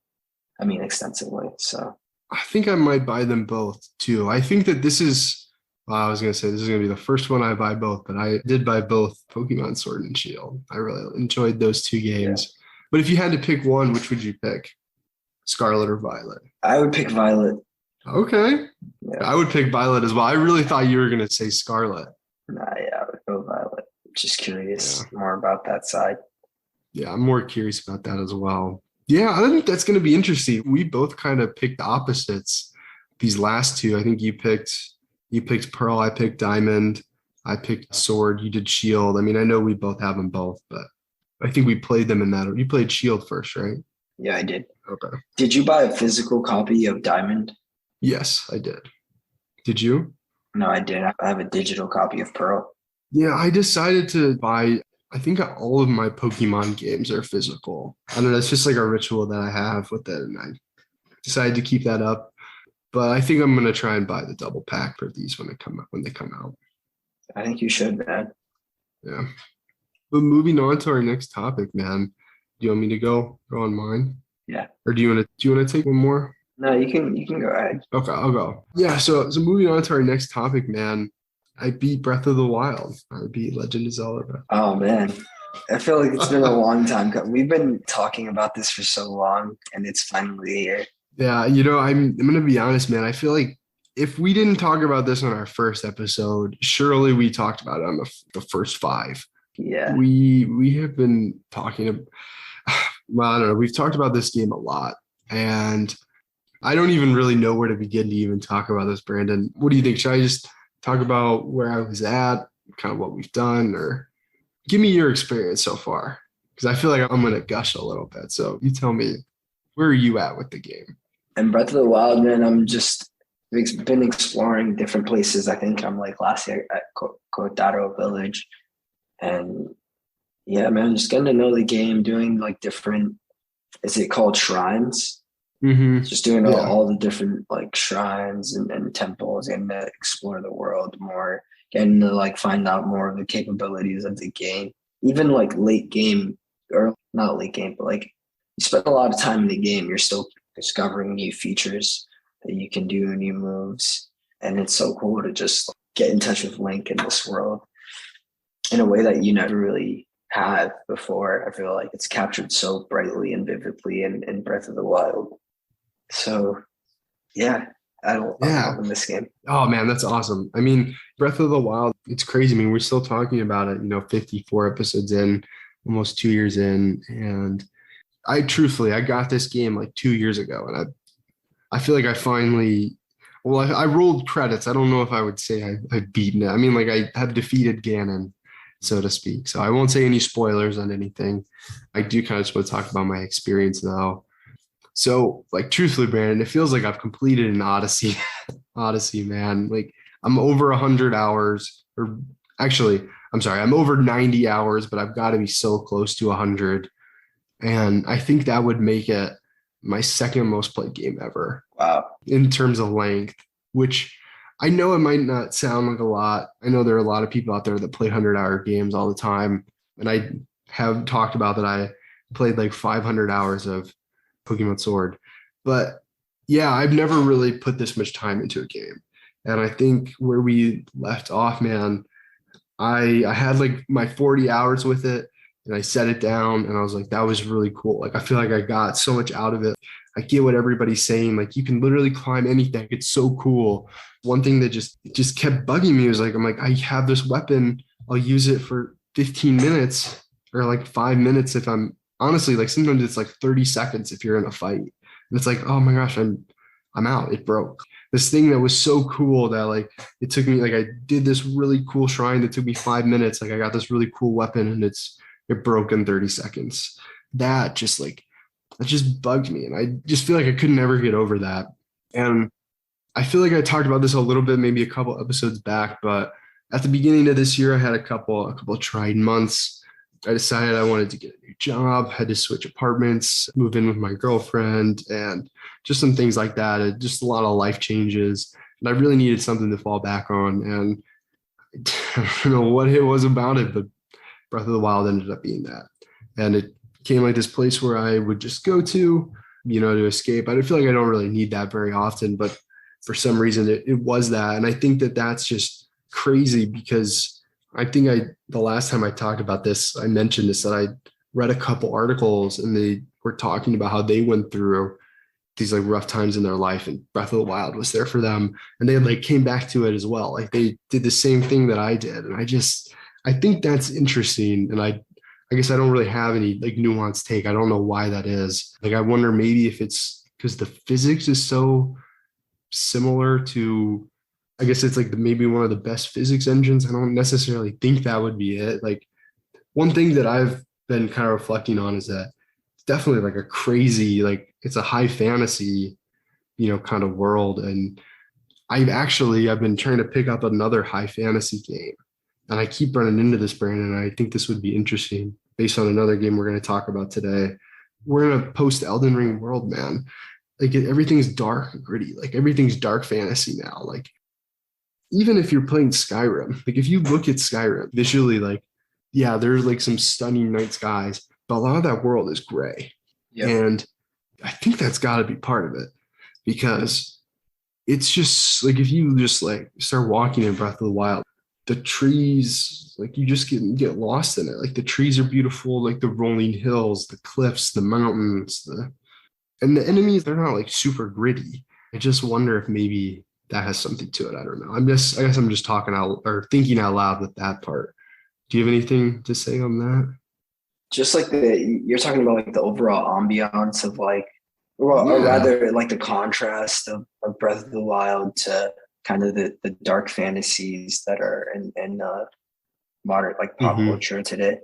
I mean, extensively. So I think I might buy them both too. I think that this is, I was going to say this is going to be the first one I buy both, but I did buy both Pokemon Sword and Shield. I really enjoyed those 2 games. Yeah. But if you had to pick one, which would you pick? Scarlet or Violet? I would pick Violet. Okay. Yeah. I would pick Violet as well. I really thought you were going to say Scarlet. Nah, yeah, I would go Violet. Just curious more about that side. Yeah, I'm more curious about that as well. Yeah, I think that's going to be interesting. We both kind of picked opposites these last 2. I think you picked Pearl, I picked Diamond, I picked Sword, you did Shield. I mean, I know we both have them both, but I think we played them in that. You played Shield first, right? Yeah, I did. Okay. Did you buy a physical copy of Diamond? Yes, I did. Did you? No, I did. I have a digital copy of Pearl. Yeah, I decided to buy, I think all of my Pokemon games are physical. I don't know, it's just like a ritual that I have with it, and I decided to keep that up. But I think I'm going to try and buy the double pack for these when they come out. I think you should, man. Yeah. But moving on to our next topic, man. Do you want me to go on mine? Yeah. Or do you want to take one more? No, you can go ahead. Okay, I'll go. Yeah, so moving on to our next topic, man. I beat Breath of the Wild. I beat Legend of Zelda. Oh, man. I feel like it's been a long time. We've been talking about this for so long, and it's finally here. Yeah, I'm going to be honest, man. I feel like if we didn't talk about this on our first episode, surely we talked about it on the first 5. Yeah. We have been talking well, I don't know. We've talked about this game a lot, and I don't even really know where to begin to even talk about this, Brandon. What do you think? Should I just talk about where I was at, kind of what we've done, or give me your experience so far? Because I feel like I'm going to gush a little bit. So you tell me, where are you at with the game? And Breath of the Wild, man, I'm just been exploring different places. I think I'm like last year at Kotaro Village. And Yeah, man, just getting to know the game, doing like different, is it called shrines? Mm-hmm. Just doing Yeah. all the different like shrines and temples, getting to explore the world more, getting to like find out more of the capabilities of the game. Even like late game, or not late game, but like you spend a lot of time in the game, you're still discovering new features that you can do, new moves. And it's so cool to just get in touch with Link in this world in a way that you never really have before. I feel like it's captured so brightly and vividly in Breath of the Wild. So yeah, I'm Yeah. loving this game. Oh man, that's awesome. I mean, Breath of the Wild, it's crazy. I mean, we're still talking about it, 54 episodes in, almost 2 years in. And I got this game like 2 years ago. And I feel like I finally, well, I rolled credits. I don't know if I would say I've beaten it. I mean, like I have defeated Ganon, so to speak. So I won't say any spoilers on anything. I do kind of just want to talk about my experience though. So, like, truthfully, Brandon, it feels like I've completed an Odyssey. Odyssey, man. Like, I'm over 100 hours, or actually, I'm sorry, I'm over 90 hours, but I've got to be so close to 100. And I think that would make it my second most played game ever Wow. in terms of length, which I know it might not sound like a lot. I know there are a lot of people out there that play 100-hour games all the time. And I have talked about that I played like 500 hours of Pokemon Sword. But yeah, I've never really put this much time into a game. And I think where we left off, man, I had like my 40 hours with it and I set it down and I was like, that was really cool. Like, I feel like I got so much out of it. I get what everybody's saying. Like, you can literally climb anything. It's so cool. One thing that just kept bugging me was like, I'm like, I have this weapon. I'll use it for 15 minutes or like 5 minutes if I'm honestly, like sometimes it's like 30 seconds if you're in a fight. And it's like, oh my gosh, I'm out. It broke. This thing that was so cool that like it took me, like I did this really cool shrine that took me 5 minutes. Like I got this really cool weapon and it broke in 30 seconds. That just bugged me. And I just feel like I could never get over that. And I feel like I talked about this a little bit, maybe a couple episodes back, but at the beginning of this year, I had a couple of trying months. I decided I wanted to get a new job, had to switch apartments, move in with my girlfriend, and just some things like that. Just a lot of life changes. And I really needed something to fall back on. And I don't know what it was about it, but Breath of the Wild ended up being that. And it became like this place where I would just go to escape. I feel like I don't really need that very often, but for some reason it was that. And I think that that's just crazy because I think the last time I talked about this, I mentioned this, that I read a couple articles and they were talking about how they went through these like rough times in their life and Breath of the Wild was there for them. And they like came back to it as well. Like they did the same thing that I did. And I think that's interesting. And I guess I don't really have any like nuanced take. I don't know why that is. Like, I wonder maybe if it's because the physics is so similar to, I guess it's like maybe one of the best physics engines. I don't necessarily think that would be it. Like, one thing that I've been kind of reflecting on is that it's definitely like a crazy, like it's a high fantasy, kind of world. And I've been trying to pick up another high fantasy game. And I keep running into this, Brandon, and I think this would be interesting based on another game we're going to talk about today. We're in a post Elden Ring world, man. Like everything's dark and gritty. Like everything's dark fantasy now. Like even if you're playing Skyrim, like if you look at Skyrim visually, like, yeah, there's like some stunning night skies, but a lot of that world is gray. Yep. And I think that's got to be part of it because it's just like if you just like start walking in Breath of the Wild, the trees, like you just get lost in it. Like the trees are beautiful, like the rolling hills, the cliffs, the mountains, and the enemies, they're not like super gritty. I just wonder if maybe that has something to it. I don't know. I guess I'm just talking out or thinking out loud with that part. Do you have anything to say on that? Just like you're talking about like the overall ambiance of like, or rather like the contrast of Breath of the Wild to kind of the dark fantasies that are in modern like pop culture today.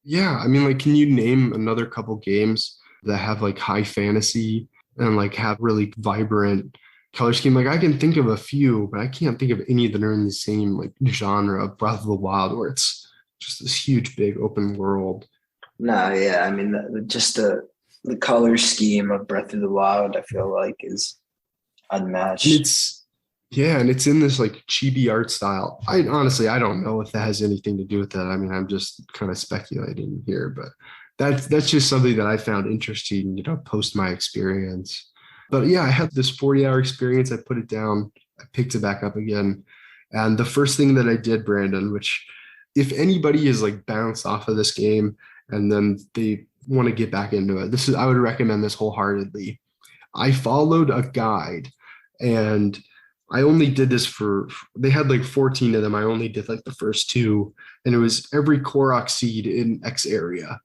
Yeah, I mean, like, can you name another couple games that have like high fantasy and like have really vibrant color scheme? Like I can think of a few, but I can't think of any that are in the same like genre of Breath of the Wild where it's just this huge, big open world. No, yeah, I mean, just the color scheme of Breath of the Wild, I feel like is unmatched. And it's in this like chibi art style. I don't know if that has anything to do with that. I mean, I'm just kind of speculating here, but that's just something that I found interesting, post my experience. But yeah, I had this 40-hour experience. I put it down. I picked it back up again. And the first thing that I did, Brandon, which if anybody is like bounced off of this game and then they want to get back into it, I would recommend this wholeheartedly. I followed a guide, and I only did this they had like 14 of them. I only did like the first 2, and it was every Korok seed in X area.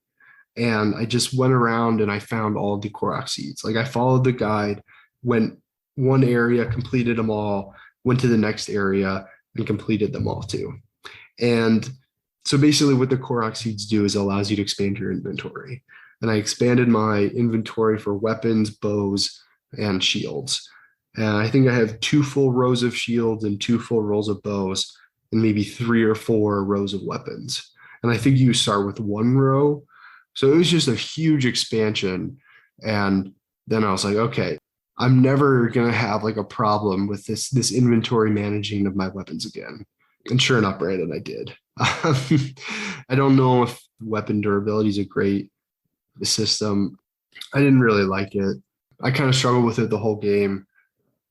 And I just went around and I found all the Korok seeds. Like I followed the guide, went one area, completed them all, went to the next area and completed them all too. And so basically what the Korok seeds do is it allows you to expand your inventory. And I expanded my inventory for weapons, bows, and shields. And I think I have 2 full rows of shields and 2 full rows of bows and maybe 3 or 4 rows of weapons. And I think you start with 1 row. So it was just a huge expansion. And then I was like, okay, I'm never going to have like a problem with this inventory managing of my weapons again. And sure enough, Brandon, I did. I don't know if weapon durability is a great system. I didn't really like it. I kind of struggled with it the whole game.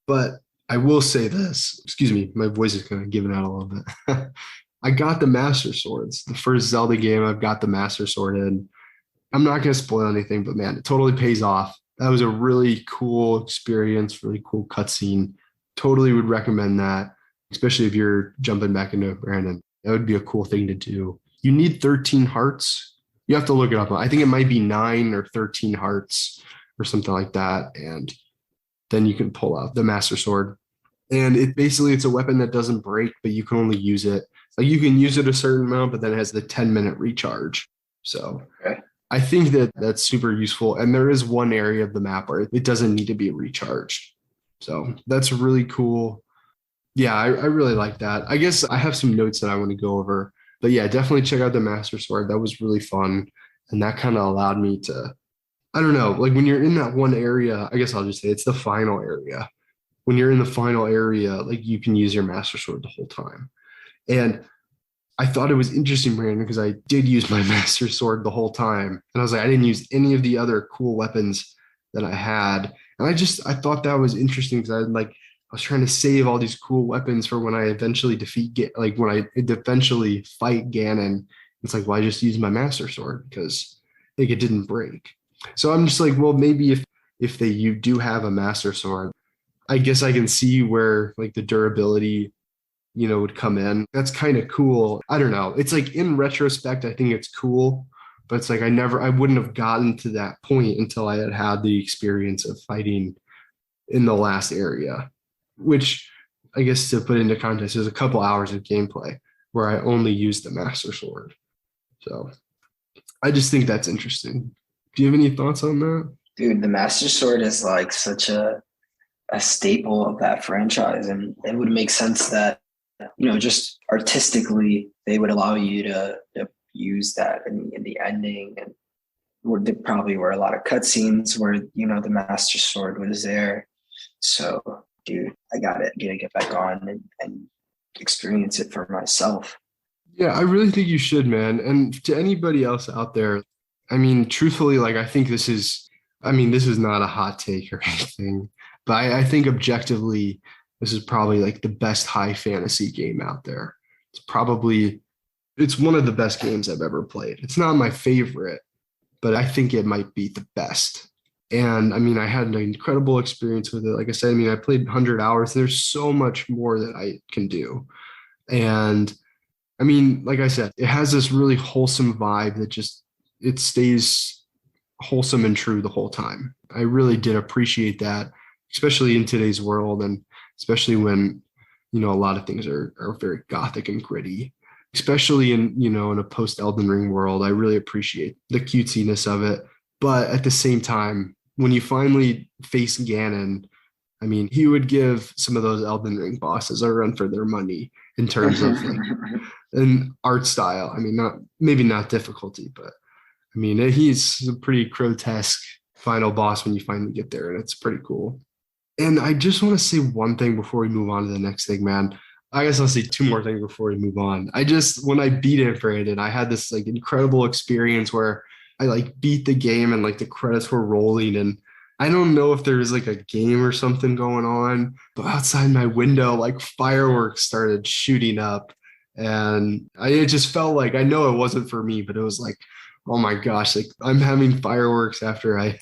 But I will say this, excuse me, my voice is kind of giving out a little bit. I got the Master Swords. The first Zelda game, I've got the Master Sword in. I'm not going to spoil anything, but man, it totally pays off. That was a really cool experience, really cool cutscene. Totally would recommend that, especially if you're jumping back into it, Brandon. That would be a cool thing to do. You need 13 hearts. You have to look it up. I think it might be 9 or 13 hearts or something like that. And then you can pull out the Master Sword. And it's a weapon that doesn't break, but you can only use it. Like you can use it a certain amount, but then it has the 10-minute recharge. So okay. I think that's super useful. And there is one area of the map where it doesn't need to be recharged. So that's really cool. Yeah, I really like that. I guess I have some notes that I want to go over. But yeah, definitely check out the Master Sword. That was really fun. And that kind of allowed me to, I don't know, like when you're in that one area, I guess I'll just say it's the final area. When you're in the final area, like you can use your Master Sword the whole time. And I thought it was interesting, Brandon, because I did use my Master Sword the whole time. And I was like, I didn't use any of the other cool weapons that I had. And I thought that was interesting because I was trying to save all these cool weapons for when I eventually when I eventually fight Ganon. It's like, well, I just used my Master Sword because like it didn't break. So I'm just like, well, maybe if you do have a Master Sword, I guess I can see where like the durability, would come in. That's kind of cool. I don't know. It's like in retrospect, I think it's cool, but it's like I wouldn't have gotten to that point until I had the experience of fighting in the last area, which I guess to put into context is a couple hours of gameplay where I only used the Master Sword. So I just think that's interesting. Do you have any thoughts on that? Dude, the Master Sword is like such a staple of that franchise, and it would make sense that just artistically they would allow you to use that in the ending, and there probably were a lot of cutscenes where the Master Sword was there. So dude, I gotta get back on and experience it for myself. Yeah, I really think you should, man. And to anybody else out there, I mean, truthfully, like I think this is not a hot take or anything, but I think objectively, this is probably like the best high fantasy game out there. It's one of the best games I've ever played. It's not my favorite, but I think it might be the best. And I mean, I had an incredible experience with it. Like I said, I played 100 hours. There's so much more that I can do. And I mean, like I said, it has this really wholesome vibe that it stays wholesome and true the whole time. I really did appreciate that, especially in today's world. And especially when, a lot of things are very gothic and gritty, especially in a post Elden Ring world. I really appreciate the cutesiness of it. But at the same time, when you finally face Ganon, I mean, he would give some of those Elden Ring bosses a run for their money in terms of like and art style. I mean, not difficulty, but I mean, he's a pretty grotesque final boss when you finally get there, and it's pretty cool. And I just want to say one thing before we move on to the next thing, man. I guess I'll say two more things before we move on. When I beat it, Brandon, I had this like incredible experience where I like beat the game and like the credits were rolling, and I don't know if there was like a game or something going on, but outside my window, like fireworks started shooting up. And it just felt like, I know it wasn't for me, but it was like, oh my gosh, like I'm having fireworks after I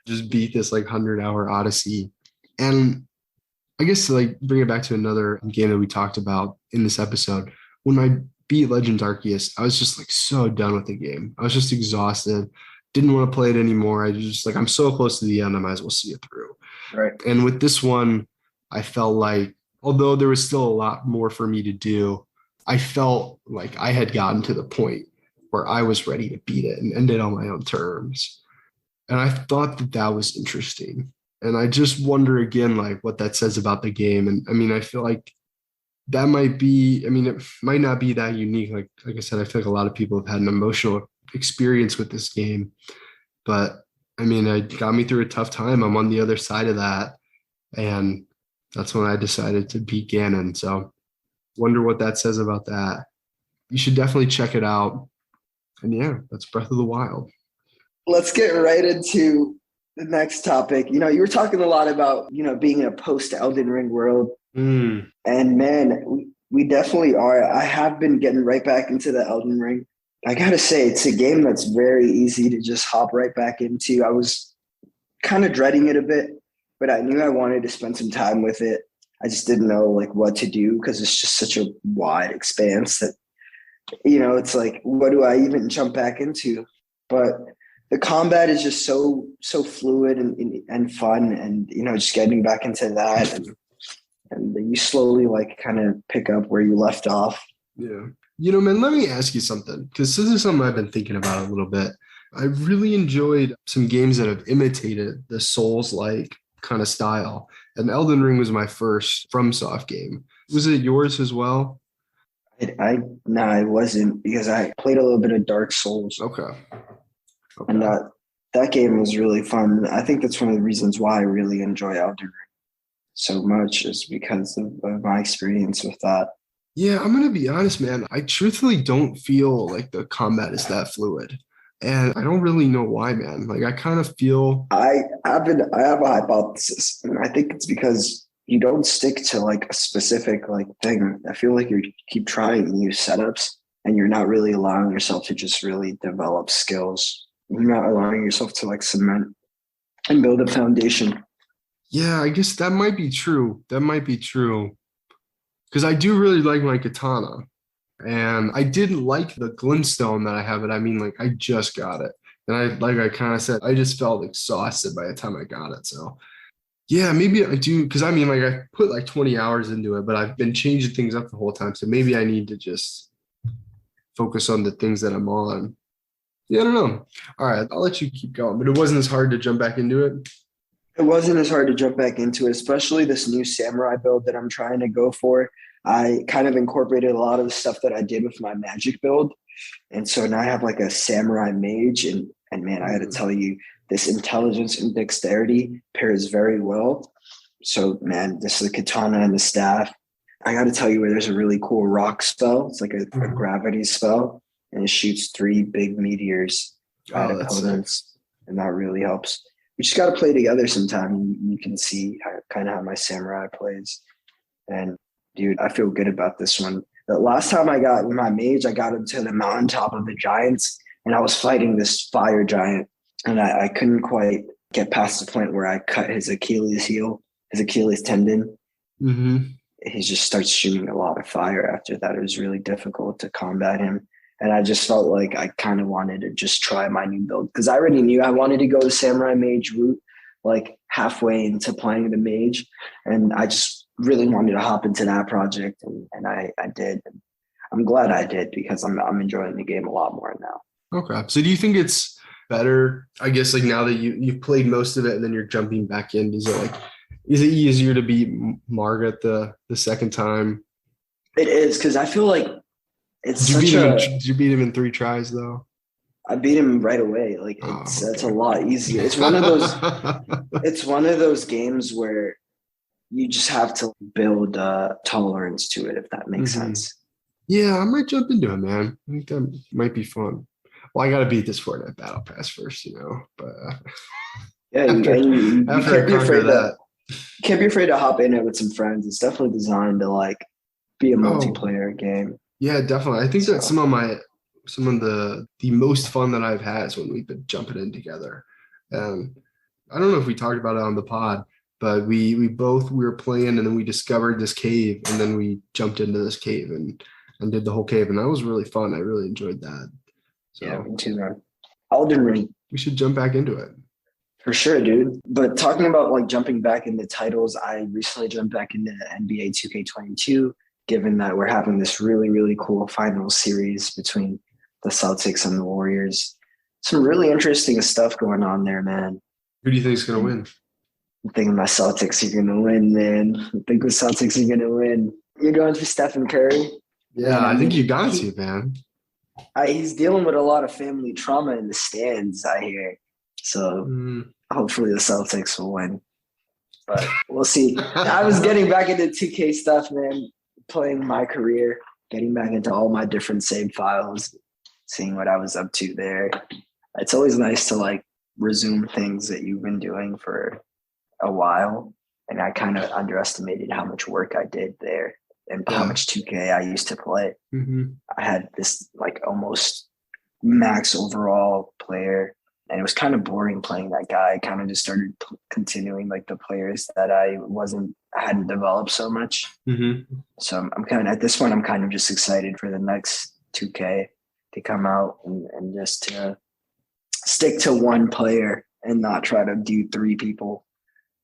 just beat this like 100-hour Odyssey. And I guess to like bring it back to another game that we talked about in this episode, when I beat Legends Arceus, I was just like so done with the game. I was just exhausted, didn't want to play it anymore. I just like, I'm so close to the end, I might as well see it through. Right. And with this one, I felt like, although there was still a lot more for me to do, I felt like I had gotten to the point where I was ready to beat it and end it on my own terms. And I thought that that was interesting. And I just wonder again, like what that says about the game. And I mean, I feel like that might be, I mean, it might not be that unique. Like I said, I feel like a lot of people have had an emotional experience with this game. But I mean, it got me through a tough time. I'm on the other side of that. And that's when I decided to beat Ganon. So wonder what that says about that. You should definitely check it out. And yeah, that's Breath of the Wild. Let's get right into the next topic. You were talking a lot about, being in a post-Elden Ring world. And man, we definitely are. I have been getting right back into the Elden Ring. I got to say, it's a game that's very easy to just hop right back into. I was kind of dreading it a bit, but I knew I wanted to spend some time with it. I just didn't know like what to do because it's just such a wide expanse that, it's like, what do I even jump back into? But the combat is just so fluid and fun, and just getting back into that, and you slowly like kind of pick up where you left off. Yeah. Man, let me ask you something, because this is something I've been thinking about a little bit. I really enjoyed some games that have imitated the Souls-like kind of style, and Elden Ring was my first FromSoft game. Was it yours as well? No, it wasn't, because I played a little bit of Dark Souls. Okay. And that game was really fun. I think that's one of the reasons why I really enjoy Elden Ring so much, is because of my experience with that. Yeah, I'm going to be honest, man. I truthfully don't feel like the combat is that fluid. And I don't really know why, man. Like, I kind of feel... I have a hypothesis, and I think it's because you don't stick to like a specific like thing. I feel like you keep trying new setups, and you're not really allowing yourself to just really develop skills. You're not allowing yourself to like cement and build a foundation. Yeah, I guess that might be true. Because I do really like my katana. And I didn't like the glintstone that I have, but I mean, like, I just got it. And I kind of said, I just felt exhausted by the time I got it. So yeah, maybe I do. Because I mean, like, I put like 20 hours into it, but I've been changing things up the whole time. So maybe I need to just focus on the things that I'm on. Yeah, I don't know. All right, I'll let you keep going. But it wasn't as hard to jump back into it. It wasn't as hard to jump back into it, especially this new samurai build that I'm trying to go for. I kind of incorporated a lot of the stuff that I did with my magic build. And so now I have like a samurai mage. And man, I got to tell you, this intelligence and dexterity pairs very well. So man, this is the katana and the staff. I got to tell you, where there's a really cool rock spell. It's like a gravity spell, and it shoots 3 big meteors at opponents. And that really helps. We just got to play together sometime. You can see how my samurai plays. And dude, I feel good about this one. The last time I got my mage, I got him to the mountaintop of the giants, and I was fighting this fire giant, and I couldn't quite get past the point where I cut his Achilles heel, his Achilles tendon. Mm-hmm. He just starts shooting a lot of fire after that. It was really difficult to combat him. And I just felt like I kind of wanted to just try my new build, because I already knew I wanted to go the samurai mage route, like halfway into playing the mage. And I just really wanted to hop into that project. And I did. And I'm glad I did, because I'm enjoying the game a lot more now. Okay. So do you think it's better, I guess, like now that you've played most of it and then you're jumping back in, is it easier to beat Margaret the second time? It is, because I feel like It's Did you beat him in 3 tries though? I beat him right away. Like it's a lot easier. It's one of those. It's one of those games where you just have to build tolerance to it, if that makes sense. Yeah, I might jump into it, man. I think that might be fun. Well, I got to beat this Fortnite Battle Pass first, But yeah, after you I can't be afraid that, can't be afraid to hop in it with some friends. It's definitely designed to like be a multiplayer game. Yeah, definitely. I think that some of the most fun that I've had is when we've been jumping in together. I don't know if we talked about it on the pod, but we were playing and then we discovered this cave and then we jumped into this cave and did the whole cave, and that was really fun. I really enjoyed that. So yeah, me too, man. Elden Ring. We should jump back into it. For sure, dude. But talking about like jumping back into titles, I recently jumped back into NBA 2K22, given that we're having this really, really cool final series between the Celtics and the Warriors. Some really interesting stuff going on there, man. Who do you think is going to win? I'm thinking my Celtics are going to win, man. I think the Celtics are going to win. You're going for Stephen Curry? Yeah, I think you got to, man. He's dealing with a lot of family trauma in the stands, I hear. So hopefully the Celtics will win. But we'll see. I was getting back into 2K stuff, man, playing my career, getting back into all my different save files, seeing what I was up to there. It's always nice to like resume things that you've been doing for a while. And I kind of underestimated how much work I did there and how much 2K I used to play. I had this like almost max overall player, and it was kind of boring playing that guy. I kind of just started continuing like the players that I hadn't developed so much. So I'm kind of at this point, I'm kind of just excited for the next 2K to come out and just to stick to one player and not try to do 3 people.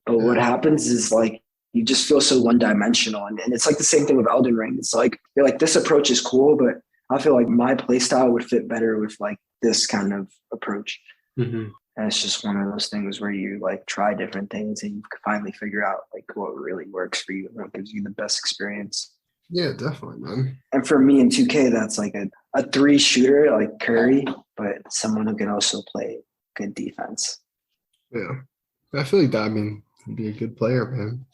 But what happens is like you just feel so one-dimensional, and it's like the same thing with Elden Ring. It's like you're like, this approach is cool, but I feel like my play style would fit better with like this kind of approach. And it's just one of those things where you like try different things and you finally figure out like what really works for you and what gives you the best experience. Yeah, definitely, man. And for me in 2K, that's like a 3 shooter like Curry, but someone who can also play good defense. Yeah, I feel like that. I mean, he'd be a good player, man.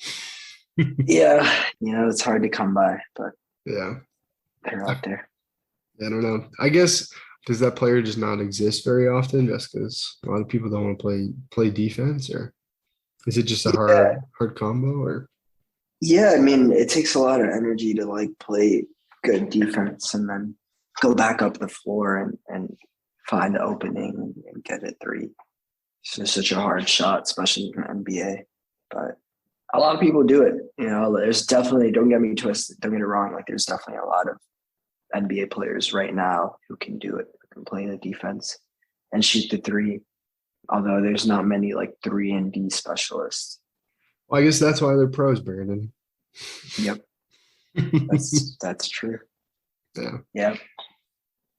Yeah, it's hard to come by, but yeah, they're out there. I don't know. I guess, does that player just not exist very often just because a lot of people don't want to play defense, or is it just a hard combo? Or yeah, I mean, it takes a lot of energy to like play good defense and then go back up the floor and find the opening and get a 3. It's just such a hard shot, especially in the NBA. But a lot of people do it. There's definitely, don't get me twisted, don't get it wrong. Like there's definitely a lot of NBA players right now who can do it, who can play the defense and shoot the 3. Although there's not many like 3 and D specialists. Well, I guess that's why they're pros, Brandon. Yep. That's true. Yeah. Yeah.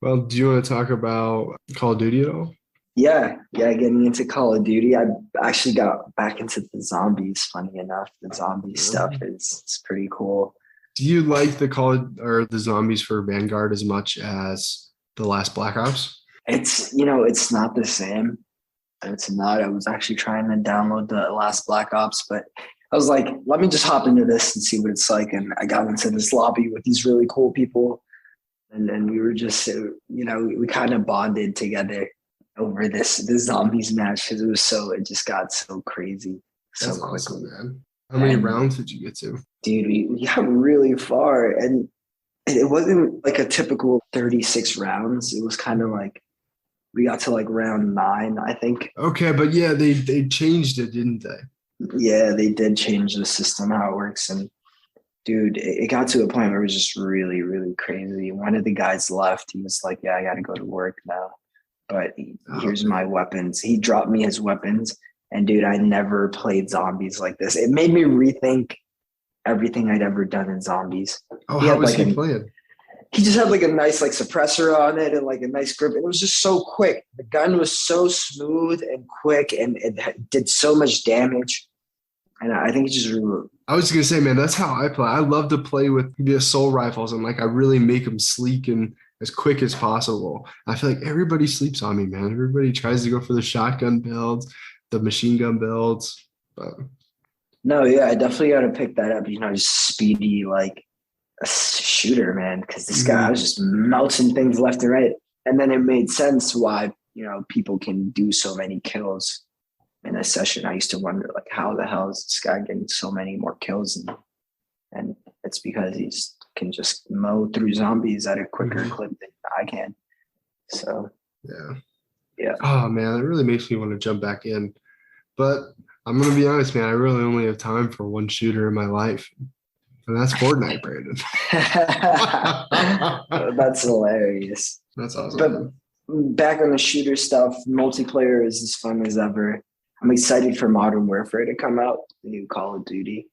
Well, do you want to talk about Call of Duty at all? Yeah, getting into Call of Duty. I actually got back into the zombies, funny enough. The zombie stuff is pretty cool. Do you like the zombies for Vanguard as much as the last Black Ops? It's not the same. It's not. I was actually trying to download the last Black Ops, but I was like, let me just hop into this and see what it's like. And I got into this lobby with these really cool people. And we were just, we kind of bonded together over this zombies match because it just got so crazy so That's quickly. awesome, man. How many rounds did you get to? Dude, we got really far, and it wasn't like a typical 36 rounds. It was kind of like we got to like round 9, I think. Okay, but yeah, they changed it, didn't they? Yeah, they did change the system, how it works. And dude, it got to a point where it was just really, really crazy. One of the guys left. He was like, yeah, I got to go to work now. But here's my weapons. He dropped me his weapons. And dude, I never played zombies like this. It made me rethink everything I'd ever done in zombies. Oh, how was he playing? He just had like a nice like suppressor on it and like a nice grip. And it was just so quick. The gun was so smooth and quick, and it did so much damage. And I think it's just I was gonna say, man, that's how I play. I love to play with the assault rifles, and like I really make them sleek and as quick as possible. I feel like everybody sleeps on me, man. Everybody tries to go for the shotgun builds, the machine gun builds, but no, yeah, I definitely got to pick that up. Just speedy like a shooter, man. Because this guy was just melting things left and right, and then it made sense why people can do so many kills in a session. I used to wonder like, how the hell is this guy getting so many more kills? And it's because he can just mow through zombies at a quicker clip than I can. So yeah. Oh man, it really makes me want to jump back in. But I'm gonna be honest, man. I really only have time for one shooter in my life, and that's Fortnite, Brandon. That's hilarious. That's awesome. But back on the shooter stuff, multiplayer is as fun as ever. I'm excited for Modern Warfare to come out, the new Call of Duty.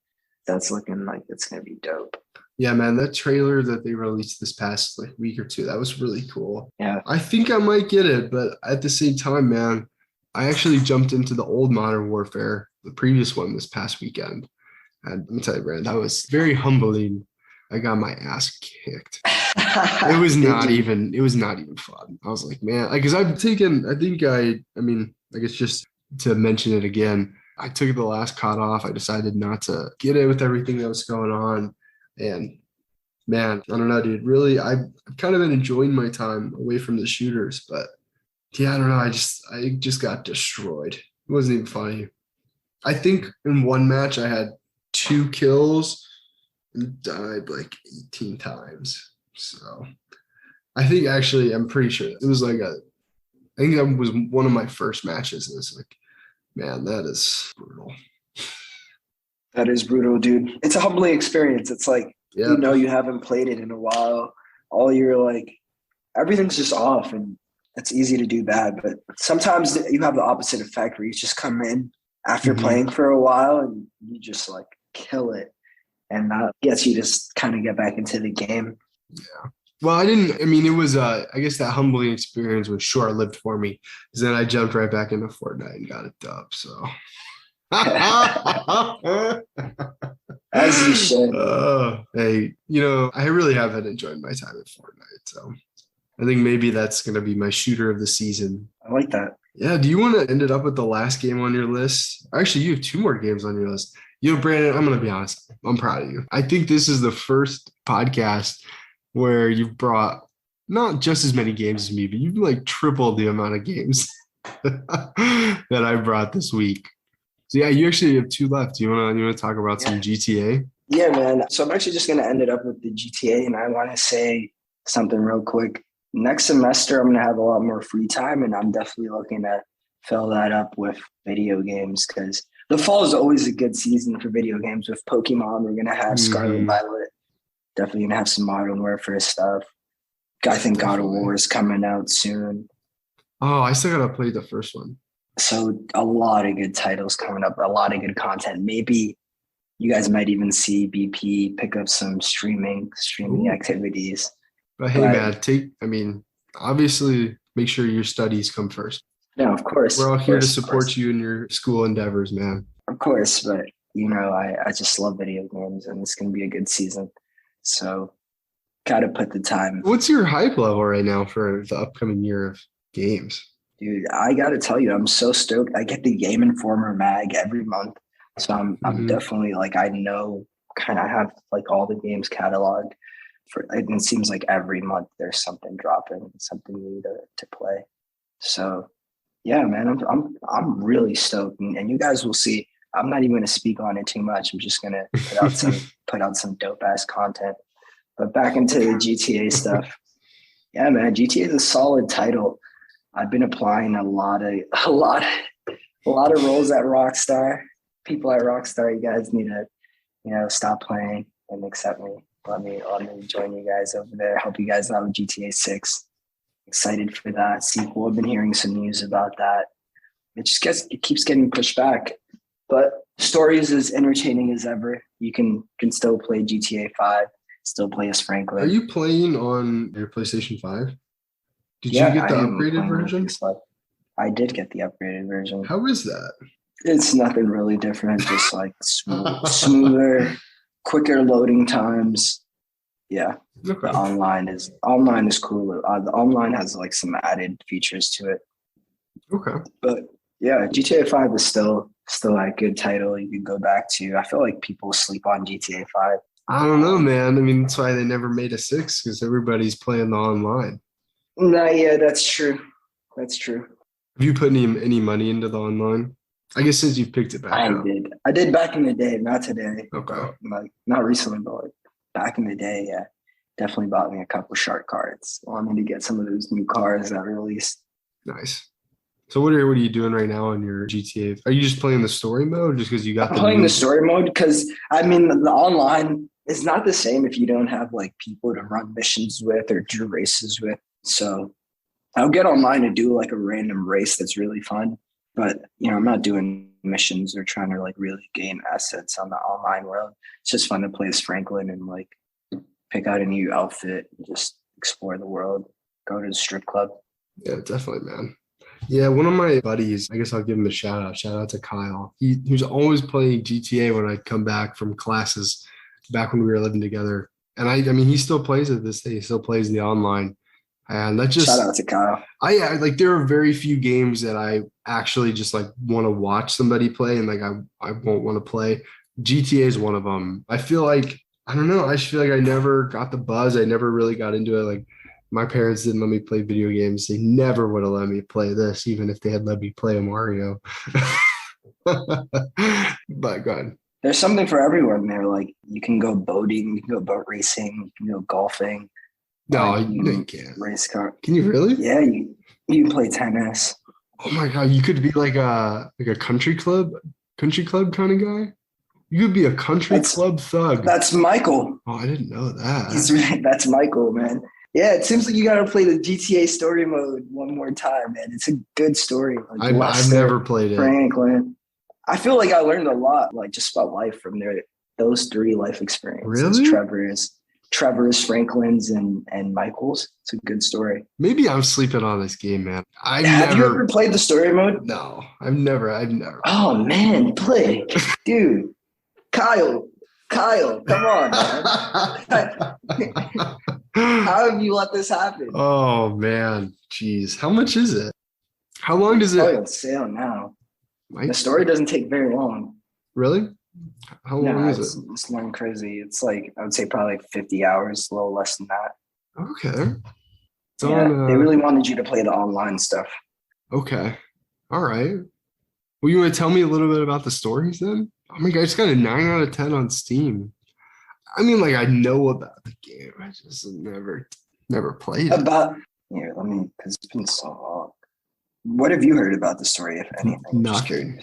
That's looking like it's gonna be dope. Yeah, man, that trailer that they released this past week or two, that was really cool. Yeah. I think I might get it, but at the same time, man, I actually jumped into the old Modern Warfare, the previous one this past weekend. And let me tell you, Brandon, that was very humbling. I got my ass kicked. It was not even fun. I was like, man, because I guess just to mention it again, I took the last COD off. I decided not to get it with everything that was going on. And man, I don't know, dude. Really, I've kind of been enjoying my time away from the shooters, but yeah, I don't know. I just got destroyed. It wasn't even funny. I think in one match I had 2 kills and died like 18 times. So I think actually I'm pretty sure it was like I think that was one of my first matches. And it's like, man, that is brutal. That is brutal, dude. It's a humbling experience. It's like, you haven't played it in a while. All you're like, everything's just off, and it's easy to do bad. But sometimes you have the opposite effect where you just come in after playing for a while and you just like kill it. And that gets you to kind of get back into the game. Yeah. Well, it was, I guess that humbling experience was short-lived for me, because then I jumped right back into Fortnite and got a dub, so. As you should. Hey, I really have enjoyed my time at Fortnite, so I think maybe that's going to be my shooter of the season. I like that. Yeah, do you want to end it up with the last game on your list? Actually, you have 2 more games on your list. Brandon, I'm going to be honest. I'm proud of you. I think this is the first podcast where you've brought not just as many games as me, but you've like tripled the amount of games that I brought this week. So yeah, you actually have 2 left. You wanna talk about some GTA? Yeah, man. So I'm actually just gonna end it up with the GTA, and I want to say something real quick. Next semester, I'm gonna have a lot more free time, and I'm definitely looking to fill that up with video games, because the fall is always a good season for video games. With Pokemon, we're gonna have Scarlet Violet. Definitely gonna have some Modern Warfare stuff. I think God of War is coming out soon. Oh, I still gotta play the first one. So a lot of good titles coming up, a lot of good content. Maybe you guys might even see BP pick up some streaming activities. But hey, man, obviously make sure your studies come first. No, of course. We're all here to support you in your school endeavors, man. Of course, but I just love video games, and it's gonna be a good season. So gotta put the time. What's your hype level right now for the upcoming year of games? Dude, I gotta tell you, I'm so stoked. I get the Game Informer mag every month. So I'm definitely like, I know kind of have like all the games cataloged for, it seems like every month there's something dropping, something new to play. So yeah, man, I'm really stoked, and you guys will see. I'm not even gonna speak on it too much. I'm just gonna put out some dope ass content. But back into the GTA stuff. Yeah, man, GTA is a solid title. I've been applying a lot of roles at Rockstar. People at Rockstar, you guys need to, stop playing and accept me. Let me join you guys over there. Help you guys out with GTA 6. Excited for that sequel. I've been hearing some news about that. It keeps getting pushed back. But story is as entertaining as ever. You can still play GTA 5, still play as Franklin. Are you playing on your PlayStation 5? Did you get the upgraded version? I did get the upgraded version. How is that? It's nothing really different, just like smoother, quicker loading times. Yeah, Okay. the online is cooler. The online has like some added features to it. Okay. But yeah, GTA 5 is still a good title you can go back to. I feel like people sleep on GTA 5. I don't know, man. I mean, that's why they never made a 6 because everybody's playing the online. No, yeah, that's true. That's true. Have you put any money into the online? I guess since you picked it back up. I did back in the day, not today. Okay. Like not recently, but like back in the day, yeah. Definitely bought me a couple shark cards. Wanted to get some of those new cars that released. Nice. So what are you doing right now in your GTA? Are you just playing the story mode just because you got I'm playing the story mode because I mean the online is not the same if you don't have like people to run missions with or do races with. So I'll get online to do like a random race that's really fun. But I'm not doing missions or trying to like really gain assets on the online world. It's just fun to play as Franklin and like pick out a new outfit and just explore the world, go to the strip club. Yeah, definitely, man. Yeah, one of my buddies, I guess I'll give him a shout out. Shout out to Kyle. He was always playing GTA when I come back from classes back when we were living together. And I mean, he still plays it this day. He still plays the online. And that just shout out to Kyle. I like there are very few games that I actually just like want to watch somebody play and like I won't want to play. GTA is one of them. I feel like I don't know. I just feel like I never got the buzz. I never really got into it. Like my parents didn't let me play video games. They never would have let me play this, even if they had let me play a Mario. But go ahead. There's something for everyone there. Like you can go boating, you can go boat racing, you can go golfing. No, you can't. Race car. Can you really? Yeah, you can play tennis. Oh my God, you could be like a country club kind of guy. You could be a country club thug. That's Michael. Oh, I didn't know that. That's Michael, man. Yeah, it seems like you got to play the GTA story mode one more time, man. It's a good story. Like I've never played it. Franklin. I feel like I learned a lot, like just about life from those 3 life experiences. Really? Trevor's, Franklin's, and Michael's. It's a good story. Maybe I'm sleeping on this game, man. Have you ever played the story mode? No, I've never. Oh man, play, dude. Kyle, come on, man. How have you let this happen? Oh man, jeez. How much is it? How long does it? It's on sale now. The story doesn't take very long. Really? How long is it? It's long crazy. It's like I would say probably like 50 hours, a little less than that. Okay. They really wanted you to play the online stuff. Okay. All right. Well, you want to tell me a little bit about the stories then? Oh my God, I just got a 9 out of 10 on Steam. I mean, like I know about the game. I just never played it. Because it's been so long. What have you heard about the story, if anything? Nothing.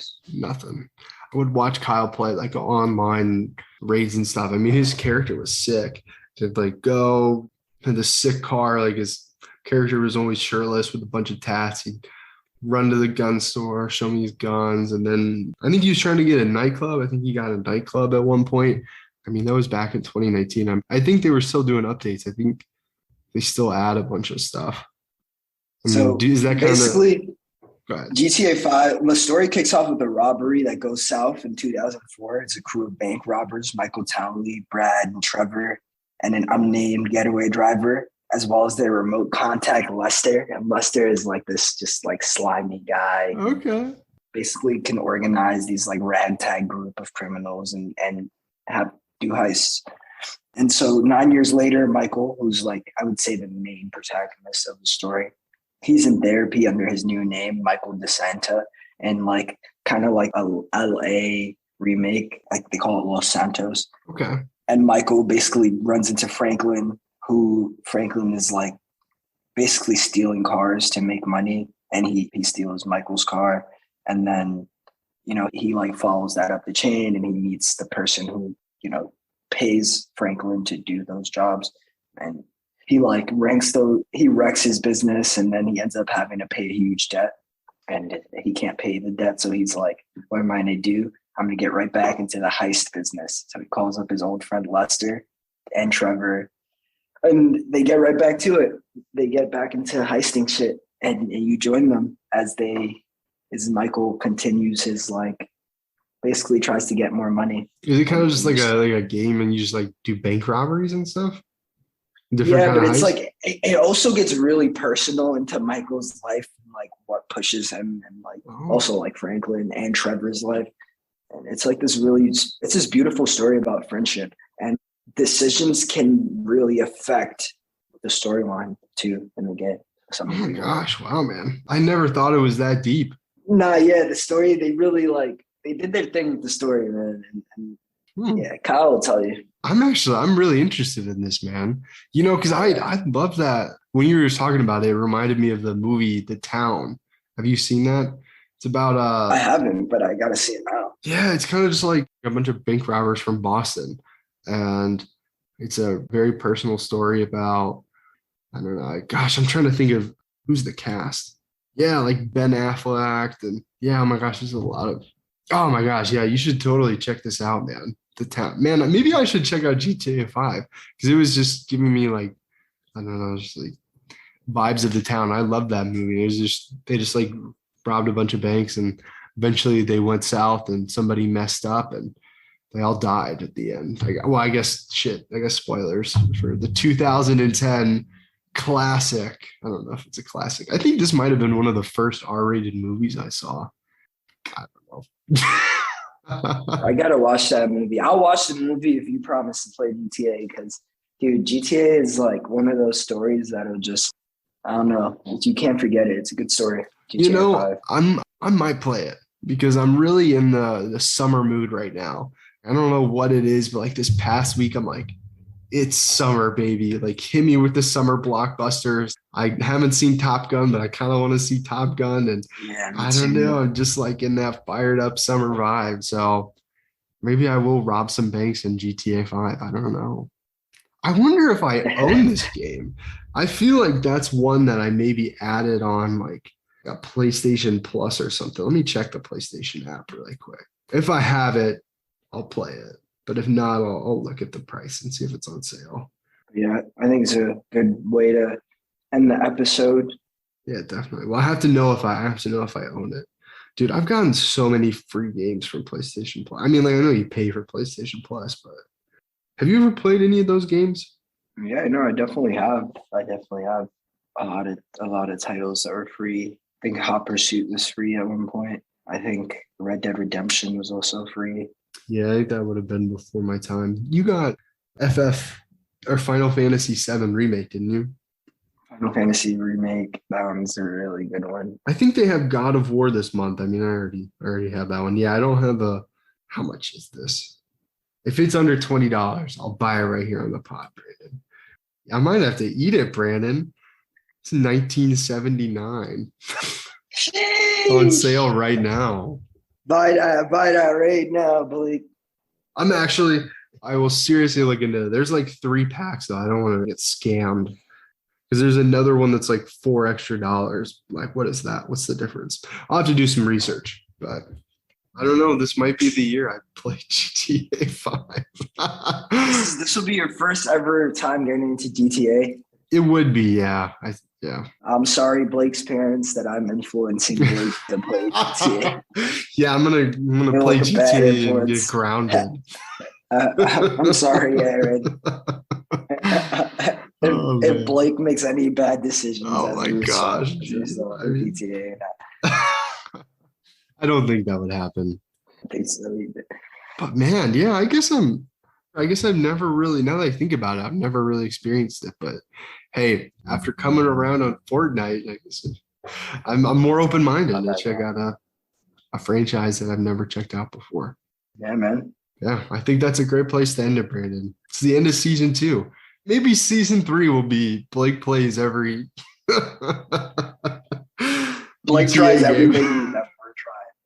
I would watch Kyle play like online raids and stuff. I mean, his character was sick. To like go in the sick car, like his character was always shirtless with a bunch of tats. He'd run to the gun store, show me his guns, and then I think he was trying to get a nightclub. I think he got a nightclub at one point. I mean, that was back in 2019. I think they were still doing updates. I think they still add a bunch of stuff. Is that basically GTA 5? The story kicks off with a robbery that goes south in 2004. It's a crew of bank robbers: Michael Townley, Brad, and Trevor, and an unnamed getaway driver, as well as their remote contact Lester. And Lester is like this just like slimy guy. Okay. Basically can organize these like ragtag group of criminals and do heists. And so 9 years later, Michael, who's like, I would say the main protagonist of the story, he's in therapy under his new name, Michael DeSanta, and like kind of like a LA remake, like they call it Los Santos. Okay. And Michael basically runs into Franklin is like basically stealing cars to make money, and he steals Michael's car, and then he like follows that up the chain, and he meets the person who pays Franklin to do those jobs, and he like wrecks his business, and then he ends up having to pay a huge debt, and he can't pay the debt, so he's like, what am I gonna do? I'm gonna get right back into the heist business. So he calls up his old friend Lester and Trevor, and they get right back to it. They get back into heisting shit, and you join them as they is Michael continues his basically tries to get more money. Is it kind of just like a game and you just like do bank robberies and stuff? Yeah, but it's like it also gets really personal into Michael's life and like what pushes him and also like Franklin and Trevor's life. And it's like it's this beautiful story about friendship, and decisions can really affect the storyline too in the game. Oh my gosh, wow, man. I never thought it was that deep. Nah, yeah, the story, they really they did their thing with the story, man. And yeah, Kyle will tell you. I'm really interested in this, man. You know, because I love that. When you were talking about it, it reminded me of the movie The Town. Have you seen that? It's about I haven't, but I gotta see it now. Yeah, it's kind of just like a bunch of bank robbers from Boston. And it's a very personal story about, I don't know, gosh, I'm trying to think of who's the cast. Yeah, like Ben Affleck, and yeah, oh my gosh, there's a lot of, oh my gosh, yeah, you should totally check this out, man. The Town, man, maybe I should check out GTA 5 because it was just giving me like, I don't know, just like vibes of The Town. I love that movie. It was just, they just like robbed a bunch of banks and eventually they went south and somebody messed up and they all died at the end. I guess spoilers for the 2010 classic. I don't know if it's a classic. I think this might have been one of the first R-rated movies I saw. I don't know. I gotta watch that movie. I'll watch the movie if you promise to play GTA, because dude, GTA is like one of those stories that are just, I don't know, you can't forget it. It's a good story. GTA you know, 5. I might play it because I'm really in the summer mood right now. I don't know what it is, but like this past week, I'm like, it's summer, baby. Like, hit me with the summer blockbusters. I haven't seen Top Gun, but I kind of want to see Top Gun. And Yeah, I don't know. I'm just like in that fired up summer vibe. So maybe I will rob some banks in GTA 5. I don't know. I wonder if I own this game. I feel like that's one that I maybe added on like a PlayStation Plus or something. Let me check the PlayStation app really quick. If I have it, I'll play it. But if not, I'll look at the price and see if it's on sale. Yeah, I think it's a good way to end the episode. Yeah, definitely. Well, I have to know if I own it. Dude, I've gotten so many free games from PlayStation Plus. I mean, like, I know you pay for PlayStation Plus, but have you ever played any of those games? Yeah, no, I definitely have. A lot of titles that were free. I think Hot Pursuit was free at one point. I think Red Dead Redemption was also free. Yeah, I think that would have been before my time. You got FF or Final Fantasy VII Remake, didn't you? Final Fantasy Remake, that one's a really good one. I think they have God of War this month. I mean, I already have that one. Yeah, I don't have how much is this? If it's under $20, I'll buy it right here on the pod, Brandon. I might have to eat it, Brandon. It's $19.79 on sale right now. Buy that right now, Blake. I will seriously look into it. There's like 3 packs though. I don't want to get scammed because there's another one that's like $4 extra. Like, what is that? What's the difference? I'll have to do some research, but I don't know. This might be the year I play GTA 5. This will be your first ever time getting into GTA. It would be, yeah. Yeah. I'm sorry, Blake's parents, that I'm influencing Blake to play GTA. Yeah, I'm gonna play like GTA and get grounded. I'm sorry, Aaron. If Blake makes any bad decisions, oh my gosh, GTA. I don't think that would happen. I think so either. But man, yeah, I guess I've never really, now that I think about it, I've never really experienced it. But hey, after coming around on Fortnight, I guess I'm more open-minded to check out a franchise that I've never checked out before. Yeah, man. Yeah, I think that's a great place to end it, Brandon. It's the end of season 2. Maybe season 3 will be Blake plays every Blake tries everything you never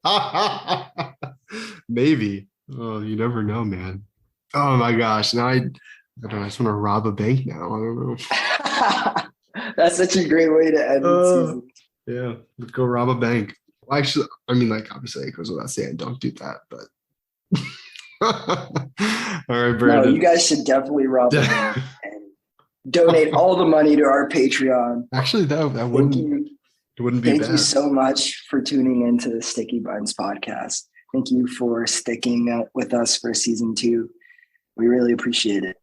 tried. Maybe. Oh, you never know, man. Oh my gosh. Now I don't know, I just want to rob a bank now. I don't know. That's such a great way to end the season. Yeah, let's go rob a bank. Well, actually, I mean, like, obviously it goes without saying don't do that, but all right, Brandon. No, you guys should definitely rob a bank and donate all the money to our Patreon. Actually, that wouldn't It wouldn't be Thank bad. you so much for tuning into the Sticky Buttons podcast. Thank you for sticking with us for season 2. We really appreciate it.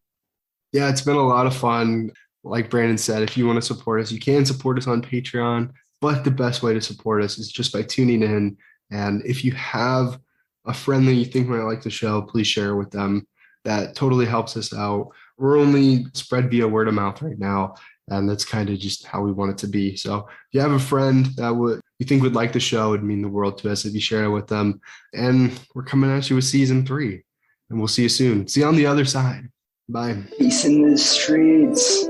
Yeah, it's been a lot of fun. Like Brandon said, if you want to support us, you can support us on Patreon, but the best way to support us is just by tuning in. And if you have a friend that you think might like the show, please share it with them. That totally helps us out. We're only spread via word of mouth right now, and that's kind of just how we want it to be. So if you have a friend that you think would like the show, it'd mean the world to us if you share it with them. And we're coming at you with season 3, and we'll see you soon. See you on the other side. Bye. Peace in the streets.